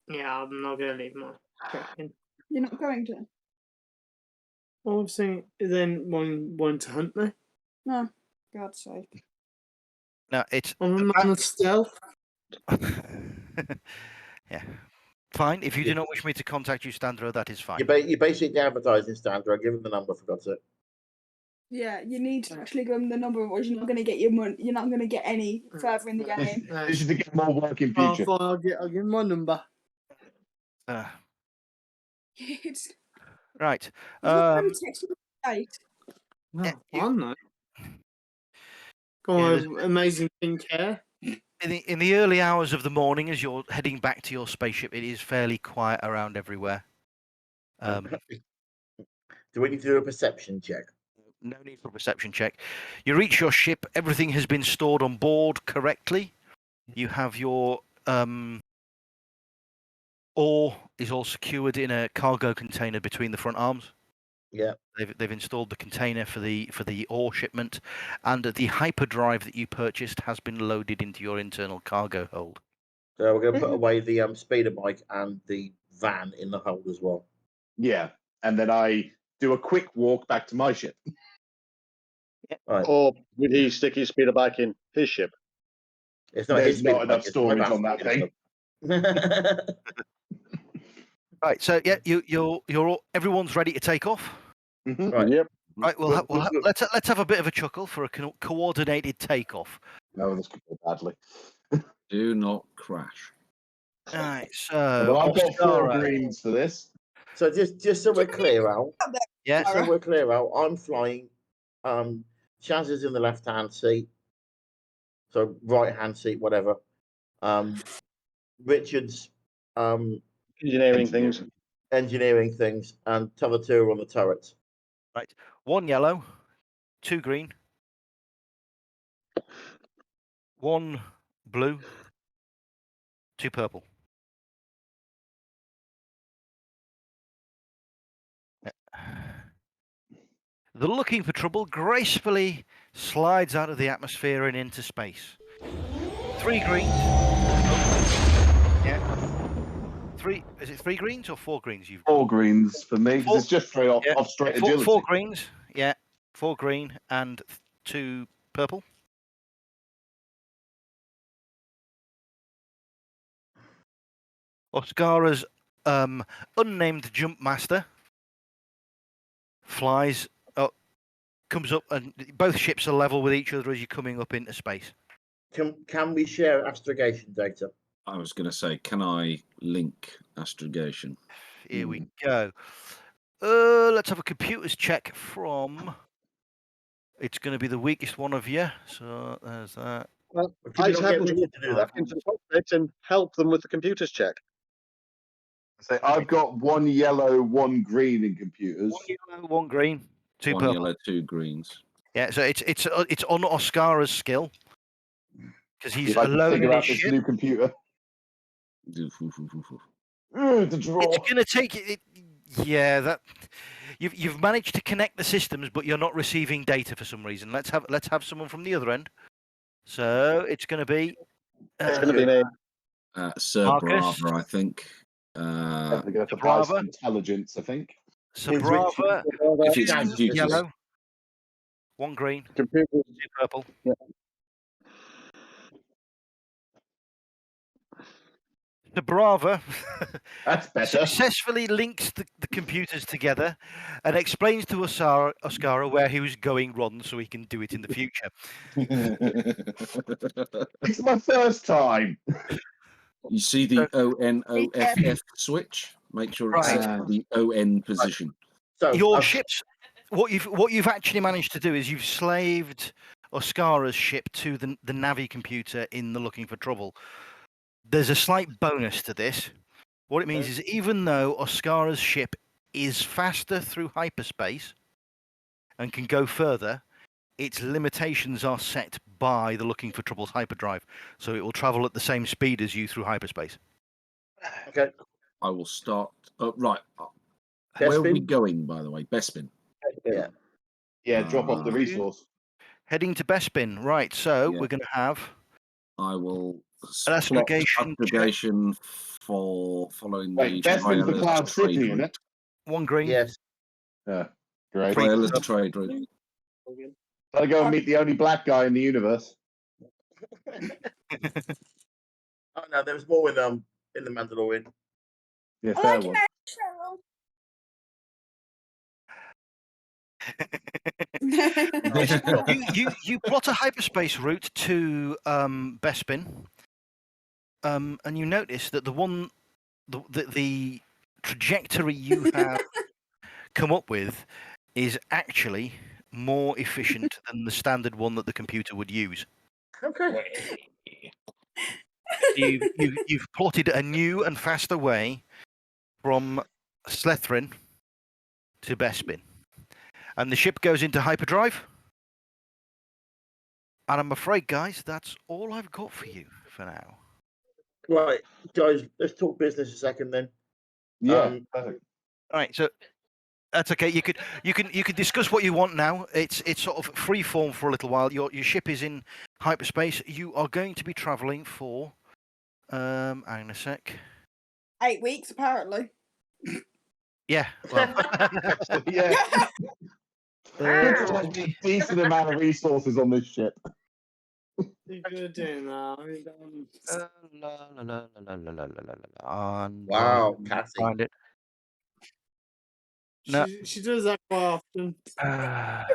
[SPEAKER 5] Yeah, I'm not going to leave my tracking.
[SPEAKER 7] You're not going to?
[SPEAKER 5] Well, I'm saying then one to hunt me.
[SPEAKER 7] No, God's sake.
[SPEAKER 1] No, it's
[SPEAKER 5] I'm a man of stealth.
[SPEAKER 1] yeah. Fine. If you do not wish me to contact you, Standro, that is fine.
[SPEAKER 2] You're basically advertising, Standro. Give him the number, for God's sake.
[SPEAKER 7] Yeah, you need to actually give them the number, or you're not going to get your money. You're not going to get any further in the game.
[SPEAKER 3] This is to get more work in future.
[SPEAKER 5] Fine, I'll give my number.
[SPEAKER 7] It's
[SPEAKER 1] Right.
[SPEAKER 7] Eight.
[SPEAKER 5] No,
[SPEAKER 1] Yeah,
[SPEAKER 5] I know. Got my amazing pink hair.
[SPEAKER 1] In the early hours of the morning, as you're heading back to your spaceship, it is fairly quiet around everywhere.
[SPEAKER 2] Do we need to do a perception check?
[SPEAKER 1] No need for a perception check. You reach your ship. Everything has been stored on board correctly. You have your ore is all secured in a cargo container between the front arms.
[SPEAKER 2] Yeah.
[SPEAKER 1] They've installed the container for the ore shipment, and the hyperdrive that you purchased has been loaded into your internal cargo hold.
[SPEAKER 2] So we're going to put away the speeder bike and the van in the hold as well.
[SPEAKER 3] Yeah, and then I do a quick walk back to my ship.
[SPEAKER 2] Right.
[SPEAKER 4] Or would he stick his speeder bike in his ship?
[SPEAKER 2] It's not
[SPEAKER 3] There's
[SPEAKER 2] his
[SPEAKER 3] not
[SPEAKER 2] speeder
[SPEAKER 3] enough
[SPEAKER 2] bike, it's
[SPEAKER 3] storage
[SPEAKER 2] my
[SPEAKER 3] on that thing.
[SPEAKER 1] Right. So yeah, you're all, everyone's ready to take off.
[SPEAKER 3] Mhm.
[SPEAKER 2] Right.
[SPEAKER 4] Yep.
[SPEAKER 1] Right. Let's have a bit of a chuckle for a coordinated takeoff.
[SPEAKER 3] No, this could go badly.
[SPEAKER 6] Do not crash.
[SPEAKER 1] All right.
[SPEAKER 3] Well,
[SPEAKER 1] So
[SPEAKER 3] I've got 4
[SPEAKER 1] Oscara.
[SPEAKER 3] greens for this.
[SPEAKER 2] So just so we're clear, Al.
[SPEAKER 1] Yeah.
[SPEAKER 2] So we're clear, Al. I'm flying. Chaz is in the left-hand seat. So right-hand seat, whatever. Richard's
[SPEAKER 4] Engineering things.
[SPEAKER 2] engineering things, and t'other two are on the turrets.
[SPEAKER 1] Right. 1 yellow, 2 green, 1 blue, 2 purple. The Looking for Trouble gracefully slides out of the atmosphere and into space. 3 greens. Yeah. 3. Is it 3 greens or 4 greens? You've
[SPEAKER 3] 4 greens for me, because it's just straight off straight agility.
[SPEAKER 1] 4 greens. Yeah. 4 green and 2 purple. Oscara's unnamed jump master flies up, comes up, and both ships are level with each other as you're coming up into space.
[SPEAKER 2] Can we share astrogation data?
[SPEAKER 6] I was going to say, can I link astrogation?
[SPEAKER 1] Here we go. Let's have a computers check from. It's going to be the weakest one of you. So there's that.
[SPEAKER 4] Well,
[SPEAKER 2] Can
[SPEAKER 4] I
[SPEAKER 2] we
[SPEAKER 4] just
[SPEAKER 2] not get
[SPEAKER 4] happen to
[SPEAKER 2] Richard to do
[SPEAKER 4] walk
[SPEAKER 2] that?
[SPEAKER 4] back into the cockpit and help them with the computers check.
[SPEAKER 3] So I've got 1 yellow, 1 green in computers.
[SPEAKER 1] 1 yellow, 1 green, 2
[SPEAKER 6] 1
[SPEAKER 1] purple.
[SPEAKER 6] yellow, 2 greens.
[SPEAKER 1] Yeah, so it's on Oscara's skill because he's
[SPEAKER 3] If I can
[SPEAKER 1] alone
[SPEAKER 3] figure
[SPEAKER 1] in
[SPEAKER 3] out
[SPEAKER 1] his
[SPEAKER 3] this
[SPEAKER 1] ship.
[SPEAKER 3] new computer.
[SPEAKER 6] Do-
[SPEAKER 3] The draw.
[SPEAKER 1] It's going to take it. Yeah, that you've managed to connect the systems, but you're not receiving data for some reason. Let's have someone from the other end. So it's going to be.
[SPEAKER 4] It's going to be me.
[SPEAKER 6] Sir
[SPEAKER 1] Marcus?
[SPEAKER 6] Brava, I think.
[SPEAKER 3] They're going to have to buy
[SPEAKER 1] Brava.
[SPEAKER 3] some intelligence, I think.
[SPEAKER 1] Sabrava,
[SPEAKER 6] If it's
[SPEAKER 2] Chaz,
[SPEAKER 6] computers,
[SPEAKER 1] yellow, 1 green, 2
[SPEAKER 4] Computers.
[SPEAKER 1] purple.
[SPEAKER 4] Yeah.
[SPEAKER 1] Sabrava
[SPEAKER 3] That's better.
[SPEAKER 1] successfully links the computers together and explains to Oscara where he was going wrong so he can do it in the future.
[SPEAKER 3] It's my first time.
[SPEAKER 6] you see the ONOFF switch? Make sure it's set
[SPEAKER 3] Right.
[SPEAKER 6] for the ON position.
[SPEAKER 2] So
[SPEAKER 1] Your ships, what you've actually managed to do is you've slaved Oscara's ship to the Navi computer in the Looking for Trouble. There's a slight bonus to this. What it means is even though Oscara's ship is faster through hyperspace and can go further, its limitations are set by the Looking for Trouble's hyperdrive, so it will travel at the same speed as you through hyperspace.
[SPEAKER 2] Okay.
[SPEAKER 6] I will start. Right. Where are we going, by the way? Bespin.
[SPEAKER 2] Yeah.
[SPEAKER 3] Yeah, drop off the resource.
[SPEAKER 1] Heading to Bespin, right? So
[SPEAKER 6] Yeah.
[SPEAKER 1] we're going to have.
[SPEAKER 6] I will
[SPEAKER 1] An
[SPEAKER 6] plot
[SPEAKER 1] astrogation
[SPEAKER 6] for following
[SPEAKER 3] Wait,
[SPEAKER 6] the
[SPEAKER 3] Bespin's the
[SPEAKER 6] wireless
[SPEAKER 3] Cloud
[SPEAKER 6] trade
[SPEAKER 3] City, isn't
[SPEAKER 6] route.
[SPEAKER 3] it?
[SPEAKER 1] One green.
[SPEAKER 2] Yes.
[SPEAKER 3] Yeah, great.
[SPEAKER 6] Wireless trade route.
[SPEAKER 3] Gotta go and meet the only black guy in the universe.
[SPEAKER 2] Oh no, there was more in the Mandalorian.
[SPEAKER 3] Yeah,
[SPEAKER 7] I
[SPEAKER 3] fair
[SPEAKER 7] like
[SPEAKER 3] one.
[SPEAKER 7] Cheryl.
[SPEAKER 1] you plot a hyperspace route to Bespin, and you notice that the trajectory you have come up with is actually more efficient than the standard one that the computer would use.
[SPEAKER 2] Okay.
[SPEAKER 1] You've plotted a new and faster way from Slethrin to Bespin, and the ship goes into hyperdrive. And I'm afraid, guys, that's all I've got for you for now.
[SPEAKER 2] Right, guys, let's talk business a second then.
[SPEAKER 3] Yeah, perfect.
[SPEAKER 1] All right, so that's okay. You could discuss what you want now. It's sort of free form for a little while. Your ship is in hyperspace. You are going to be traveling for hang on a sec.
[SPEAKER 7] 8 weeks, apparently.
[SPEAKER 1] Yeah, well,
[SPEAKER 3] Yeah. There's a decent amount of resources on this ship.
[SPEAKER 5] You're good doing that.
[SPEAKER 2] Wow, Cassie.
[SPEAKER 1] Find it. No.
[SPEAKER 5] She does that quite often.
[SPEAKER 2] I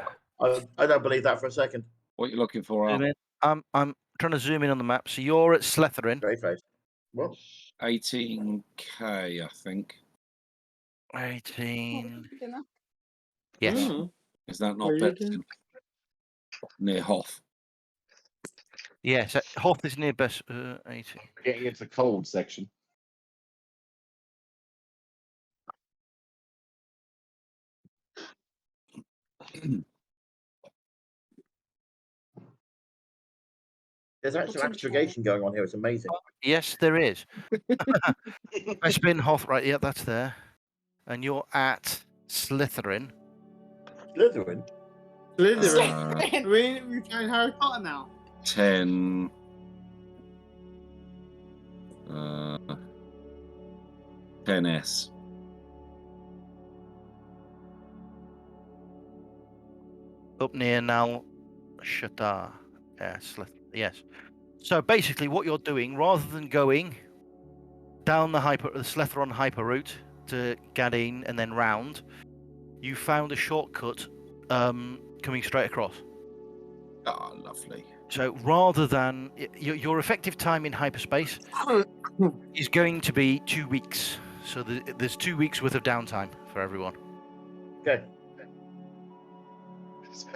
[SPEAKER 2] don't believe that for a second.
[SPEAKER 6] What are you looking for, Al?
[SPEAKER 1] I'm trying to zoom in on the map. So you're at Slethrin.
[SPEAKER 2] Great face. What?
[SPEAKER 6] 18k, I think.
[SPEAKER 1] 18.
[SPEAKER 7] Dinner.
[SPEAKER 1] Yes.
[SPEAKER 5] Mm.
[SPEAKER 6] Is that not
[SPEAKER 5] Where are you
[SPEAKER 6] Bespin? Near Hoth.
[SPEAKER 1] Yes. Hoth is near Best. 18.
[SPEAKER 3] Getting into the cold section.
[SPEAKER 2] There's actually astrogation going on here. It's amazing.
[SPEAKER 1] Yes, there is. Bespin, Hoth, right? Yeah, that's there. And you're at Slytherin.
[SPEAKER 2] Slytherin?
[SPEAKER 5] Slytherin. We're playing Harry Potter now.
[SPEAKER 6] 10. 10s.
[SPEAKER 1] Up near Nal Shatar. Yeah, yes. So basically, what you're doing, rather than going down the Slethron hyper route to Gadeen and then round, you found a shortcut coming straight across.
[SPEAKER 6] Ah, lovely.
[SPEAKER 1] So rather than your effective time in hyperspace is going to be 2 weeks. So there's 2 weeks worth of downtime for everyone.
[SPEAKER 2] Okay.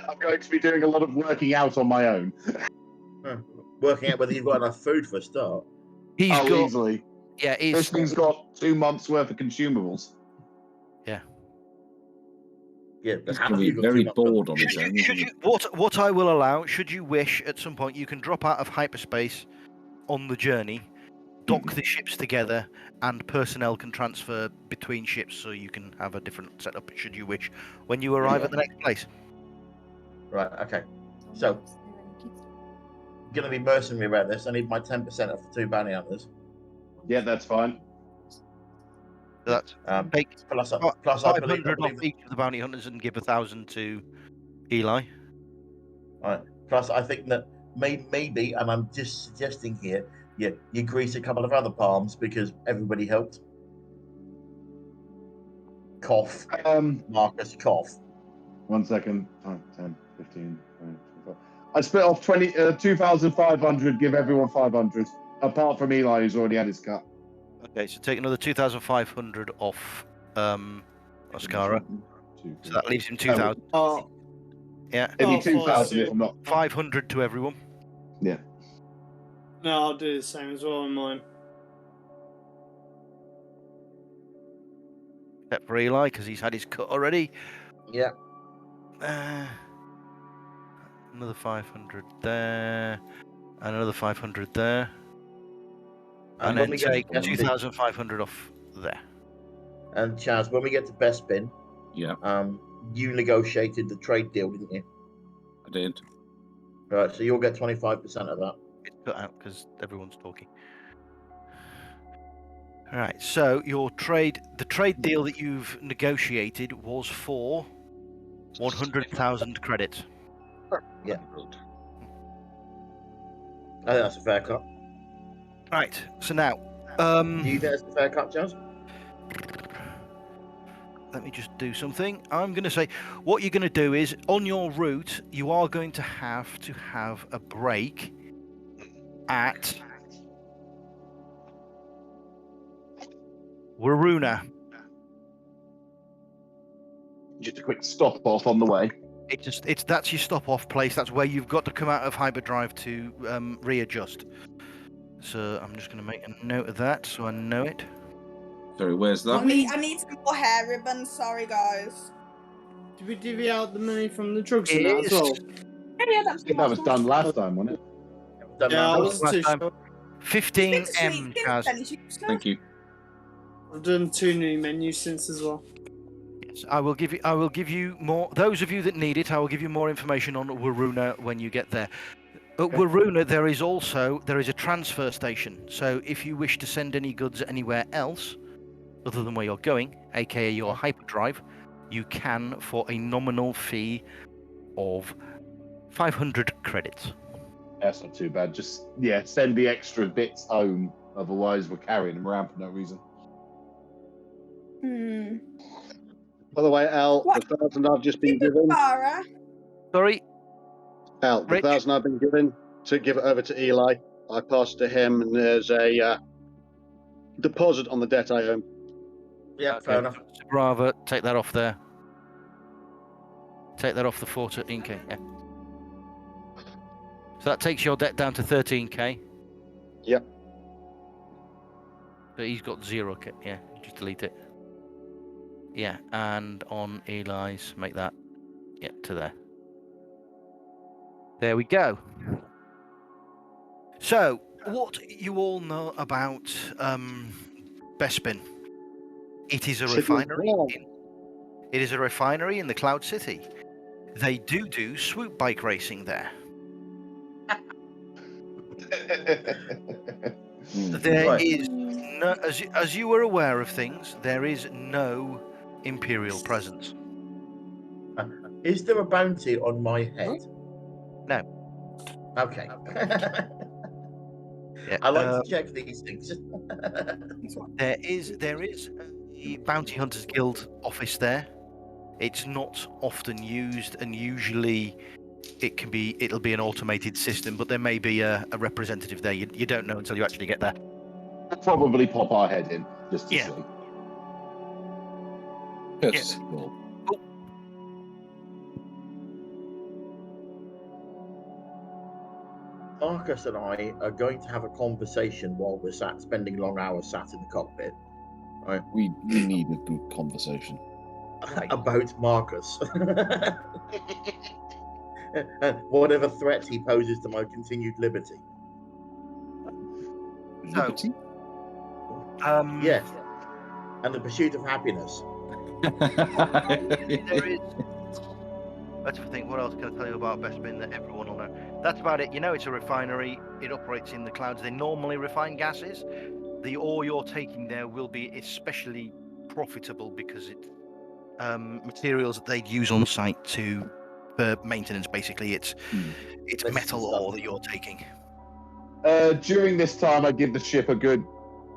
[SPEAKER 3] I'm going to be doing a lot of working out on my own.
[SPEAKER 2] Working out whether you've got enough food for a start.
[SPEAKER 1] He's got
[SPEAKER 3] easily.
[SPEAKER 1] Yeah,
[SPEAKER 3] This thing's got 2 months worth of consumables.
[SPEAKER 2] Yeah,
[SPEAKER 6] He's going to be very bored on his own.
[SPEAKER 1] What I will allow, should you wish, at some point, you can drop out of hyperspace on the journey, dock the ships together, and personnel can transfer between ships, so you can have a different setup, should you wish, when you arrive at the next place.
[SPEAKER 2] Right. Okay. So, going to be mercenary about this. I need my 10% off the 2 bounty hunters.
[SPEAKER 3] Yeah, that's fine.
[SPEAKER 1] That's
[SPEAKER 2] plus
[SPEAKER 1] 500 off each of the bounty hunters and give 1,000 to Eli.
[SPEAKER 2] All right. Plus, I think that maybe, and I'm just suggesting here, you grease a couple of other palms because everybody helped. Cough. Marcus, cough.
[SPEAKER 3] 1 second. 5, 10, 15, 20, 25. I split off 2,500, give everyone 500. Apart from Eli, who's already had his cut.
[SPEAKER 1] Okay, so take another 2,500 off Oscara. So that leaves him 2,000.
[SPEAKER 5] Oh.
[SPEAKER 1] Yeah.
[SPEAKER 3] It'd be 2,000 if I'm not.
[SPEAKER 1] 500 to everyone.
[SPEAKER 3] Yeah.
[SPEAKER 5] No, I'll do the same as well on mine.
[SPEAKER 1] Except for Eli, because he's had his cut already.
[SPEAKER 2] Yeah.
[SPEAKER 1] Another 500 there, and another 500 there, and then take 2,500 off there.
[SPEAKER 2] And Chaz, when we get to best bin, you negotiated the trade deal, didn't you?
[SPEAKER 6] I did.
[SPEAKER 2] Right, so you'll get 25% of that.
[SPEAKER 1] It's cut out because everyone's talking. All right, so the trade deal that you've negotiated was for 100,000 credits.
[SPEAKER 2] Yeah. I think that's a fair cut.
[SPEAKER 1] Right, so now...
[SPEAKER 2] do you think that's a fair cut, Chaz?
[SPEAKER 1] Let me just do something. I'm going to say, what you're going to do is, on your route, you are going to have a break at Waruna.
[SPEAKER 3] Just a quick stop off on the way.
[SPEAKER 1] That's your stop off place. That's where you've got to come out of hyperdrive to readjust. So I'm just going to make a note of that so I know it.
[SPEAKER 6] Sorry, where's that?
[SPEAKER 7] I need some more hair ribbons. Sorry, guys.
[SPEAKER 5] Did we divvy out the money from the drugs and that as well?
[SPEAKER 7] Yeah,
[SPEAKER 3] I think that was done last time, wasn't it?
[SPEAKER 5] Yeah, I wasn't too sure.
[SPEAKER 1] 15M, Chaz.
[SPEAKER 6] Thank you.
[SPEAKER 5] I've done 2 new menus since as well.
[SPEAKER 1] Yes, I will give you more. Those of you that need it, I will give you more information on Waruna when you get there. At Waruna, there is a transfer station. So if you wish to send any goods anywhere else, other than where you're going, aka your hyperdrive, you can for a nominal fee of 500 credits.
[SPEAKER 3] That's not too bad. Just, send the extra bits home. Otherwise, we're carrying them around for no reason.
[SPEAKER 4] By the way, Al, the 1,000 I've just been given.
[SPEAKER 1] Sorry?
[SPEAKER 4] Al, the 1,000 I've been given to give it over to Eli. I passed to him, and there's a deposit on the debt I owe.
[SPEAKER 2] Yeah, fair enough.
[SPEAKER 1] Brava, take that off there. Take that off the 14k. Yeah. So that takes your debt down to 13k.
[SPEAKER 4] Yep.
[SPEAKER 1] So he's got 0k. Yeah, just delete it. Yeah, and on Eli's, make that to there. There we go. So, what you all know about Bespin? It is a refinery. It is a refinery in the Cloud City. They do swoop bike racing there. There is no, as you were aware of things, there is no Imperial presence.
[SPEAKER 2] Is there a bounty on my head?
[SPEAKER 1] No.
[SPEAKER 2] Okay.
[SPEAKER 1] Yeah,
[SPEAKER 2] I like to check these things.
[SPEAKER 1] There is a Bounty Hunters Guild office there. It's not often used, and usually it'll be an automated system, but there may be a representative there. You don't know until you actually get there.
[SPEAKER 3] Probably pop our head in just to see.
[SPEAKER 6] Yes.
[SPEAKER 2] Marcus and I are going to have a conversation while we're spending long hours sat in the cockpit. Right?
[SPEAKER 6] We need a good conversation.
[SPEAKER 2] About Marcus. And whatever threat he poses to my continued liberty.
[SPEAKER 6] Liberty?
[SPEAKER 2] Yes. And the pursuit of happiness.
[SPEAKER 1] There is. Let's think. What else can I tell you about Bespin that everyone will know? That's about it. You know, it's a refinery. It operates in the clouds. They normally refine gases. The ore you're taking there will be especially profitable because it's materials that they'd use on site for maintenance. Basically, it's metal ore that you're taking.
[SPEAKER 3] During this time, I give the ship a good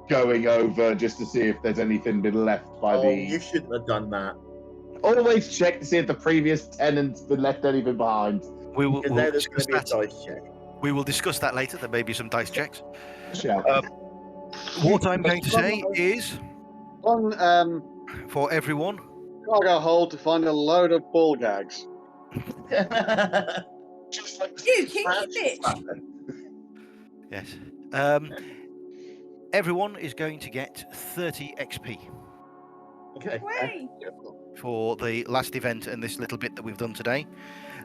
[SPEAKER 3] going over just to see if there's anything been left by the.
[SPEAKER 2] You shouldn't have done that.
[SPEAKER 3] Always check to see if the previous tenants been left anything behind.
[SPEAKER 1] We'll
[SPEAKER 2] there's going to be a dice check.
[SPEAKER 1] We will discuss that later. There may be some dice checks.
[SPEAKER 3] Sure.
[SPEAKER 1] What I'm going to say is, for everyone,
[SPEAKER 4] cargo hold to find a load of ball gags.
[SPEAKER 2] Just like
[SPEAKER 7] you kinky bitch.
[SPEAKER 1] Yes. Everyone is going to get 30 XP.
[SPEAKER 2] Okay.
[SPEAKER 1] For the last event and this little bit that we've done today.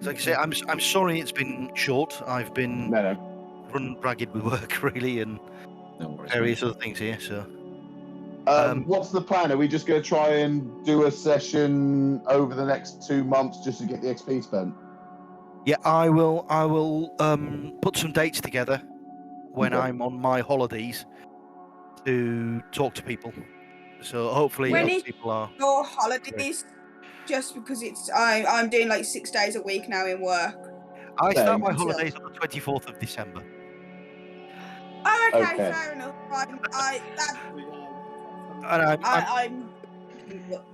[SPEAKER 1] So like I say, I'm sorry it's been short. I've been run ragged with work really and various other things here. So
[SPEAKER 3] what's the plan? Are we just going to try and do a session over the next 2 months just to get the XP spent?
[SPEAKER 1] Yeah, I will put some dates together when I'm on my holidays to talk to people. So hopefully people are
[SPEAKER 7] your holidays. Just because I'm doing like 6 days a week now in work.
[SPEAKER 1] I start my holidays on the 24th of December.
[SPEAKER 7] Oh, okay, fair enough.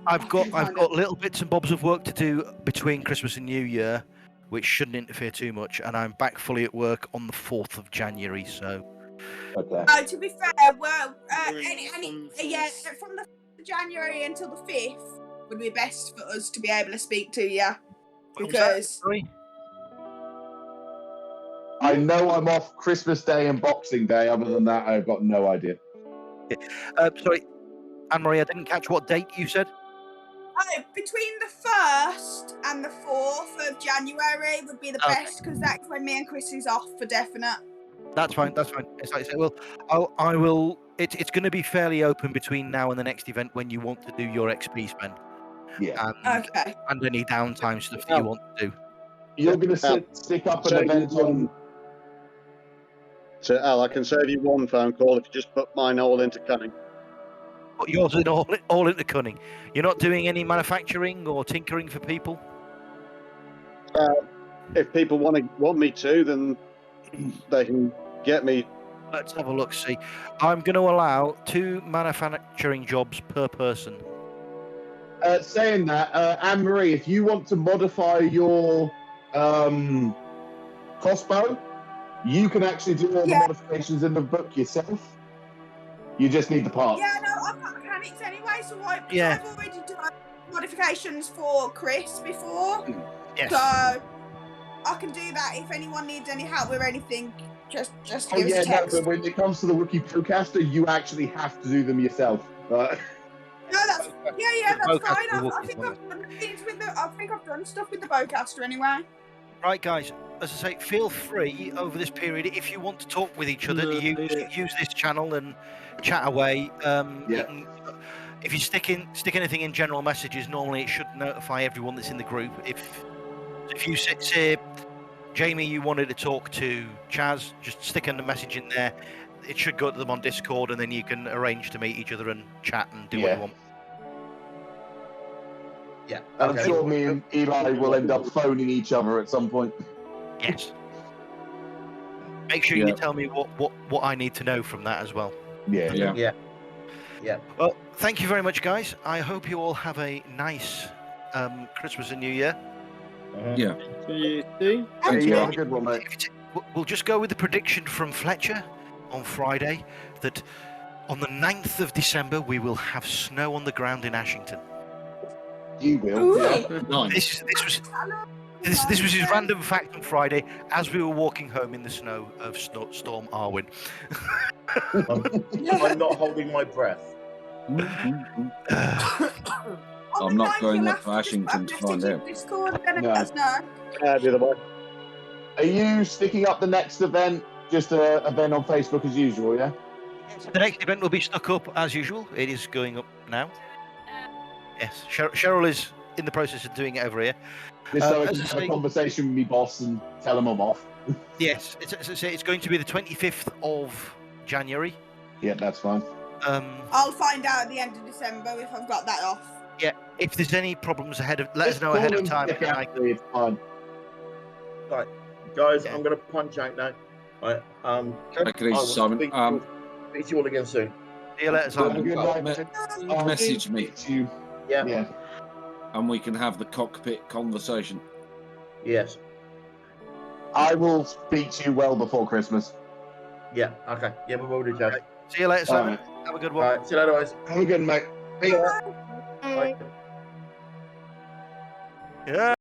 [SPEAKER 1] I've got little bits and bobs of work to do between Christmas and New Year, which shouldn't interfere too much, and I'm back fully at work on the 4th of January. So,
[SPEAKER 7] to be fair, well, from the 4th of January until the 5th would be best for us to be able to speak to you, because
[SPEAKER 3] I know I'm off Christmas Day and Boxing Day. Other than that, I've got no idea.
[SPEAKER 1] Sorry, Anne-Marie, I didn't catch what date you said.
[SPEAKER 7] Between the 1st and the 4th of January would be the best, because that's when me and Chris is off for definite.
[SPEAKER 1] That's fine. It's like I said. Well, I will. It's going to be fairly open between now and the next event when you want to do your XP spend.
[SPEAKER 3] Yeah.
[SPEAKER 1] And any downtime stuff that you want to do.
[SPEAKER 3] You're going to stick up an event on.
[SPEAKER 4] So, Al, I can save you one phone call if you just put mine all into cunning.
[SPEAKER 1] Put yours in all into cunning. You're not doing any manufacturing or tinkering for people?
[SPEAKER 4] If people want me to, then they can get me.
[SPEAKER 1] Let's have a look. See, I'm going to allow 2 manufacturing jobs per person.
[SPEAKER 3] Saying that, Anne-Marie, if you want to modify your crossbow, you can actually do all the modifications in the book yourself. You just need the parts.
[SPEAKER 7] Yeah, no, I've got mechanics anyway, so I've already done modifications for Chris before.
[SPEAKER 1] Yes.
[SPEAKER 7] So I can do that if anyone needs any help with anything. Just give us a text.
[SPEAKER 3] But when it comes to the Wookiee Bowcaster, you actually have to do them yourself.
[SPEAKER 7] No, that's fine. I think I've done stuff with the Bowcaster anyway.
[SPEAKER 1] Right, guys. As I say, feel free over this period if you want to talk with each other. Use this channel and chat away. If you stick anything in general messages, normally it should notify everyone that's in the group. If you say, Jamie, you wanted to talk to Chaz, just stick in the message in there. It should go to them on Discord, and then you can arrange to meet each other and chat and do what you want.
[SPEAKER 2] Yeah.
[SPEAKER 3] I'm sure me and Eli will end up phoning each other at some point.
[SPEAKER 1] Yes. Make sure you tell me what I need to know from that as well.
[SPEAKER 2] Yeah.
[SPEAKER 1] Well, thank you very much, guys. I hope you all have a nice Christmas and New Year.
[SPEAKER 6] Yeah.
[SPEAKER 5] See you.
[SPEAKER 3] Have a good one, mate.
[SPEAKER 1] We'll just go with the prediction from Fletcher on Friday that on the 9th of December we will have snow on the ground in Ashington.
[SPEAKER 3] You will.
[SPEAKER 6] Nice.
[SPEAKER 1] This was his random fact on Friday as we were walking home in the snow of Storm Arwen.
[SPEAKER 2] I'm not holding my breath.
[SPEAKER 6] I'm not going up to Ashington to find out.
[SPEAKER 3] Are you sticking up the next event? Just an event on Facebook as usual, yeah?
[SPEAKER 1] The next event will be stuck up as usual. It is going up now. Yes, Cheryl is in the process of doing it over here.
[SPEAKER 3] Just so I can have a conversation with me boss and tell him I'm off.
[SPEAKER 1] Yes, it's going to be the 25th of January.
[SPEAKER 3] Yeah, that's fine.
[SPEAKER 7] I'll find out at the end of December if I've got that off.
[SPEAKER 1] Yeah, if there's any problems let us know ahead of time.
[SPEAKER 3] It's fine.
[SPEAKER 2] Right, guys, I'm going to punch out now. Right,
[SPEAKER 6] take it easy, Simon.
[SPEAKER 2] Speak to you all again soon.
[SPEAKER 1] See you later, Simon.
[SPEAKER 6] Message me.
[SPEAKER 2] Yeah.
[SPEAKER 6] And we can have the cockpit conversation.
[SPEAKER 2] Yes.
[SPEAKER 3] I will speak to you well before Christmas.
[SPEAKER 2] Yeah, okay. Yeah, we will do, Chaz.
[SPEAKER 1] Okay. See you later, Simon.
[SPEAKER 3] Right.
[SPEAKER 1] Have a good one.
[SPEAKER 2] All right, see you later, guys.
[SPEAKER 3] Have a good night.
[SPEAKER 2] Bye.
[SPEAKER 1] Yeah.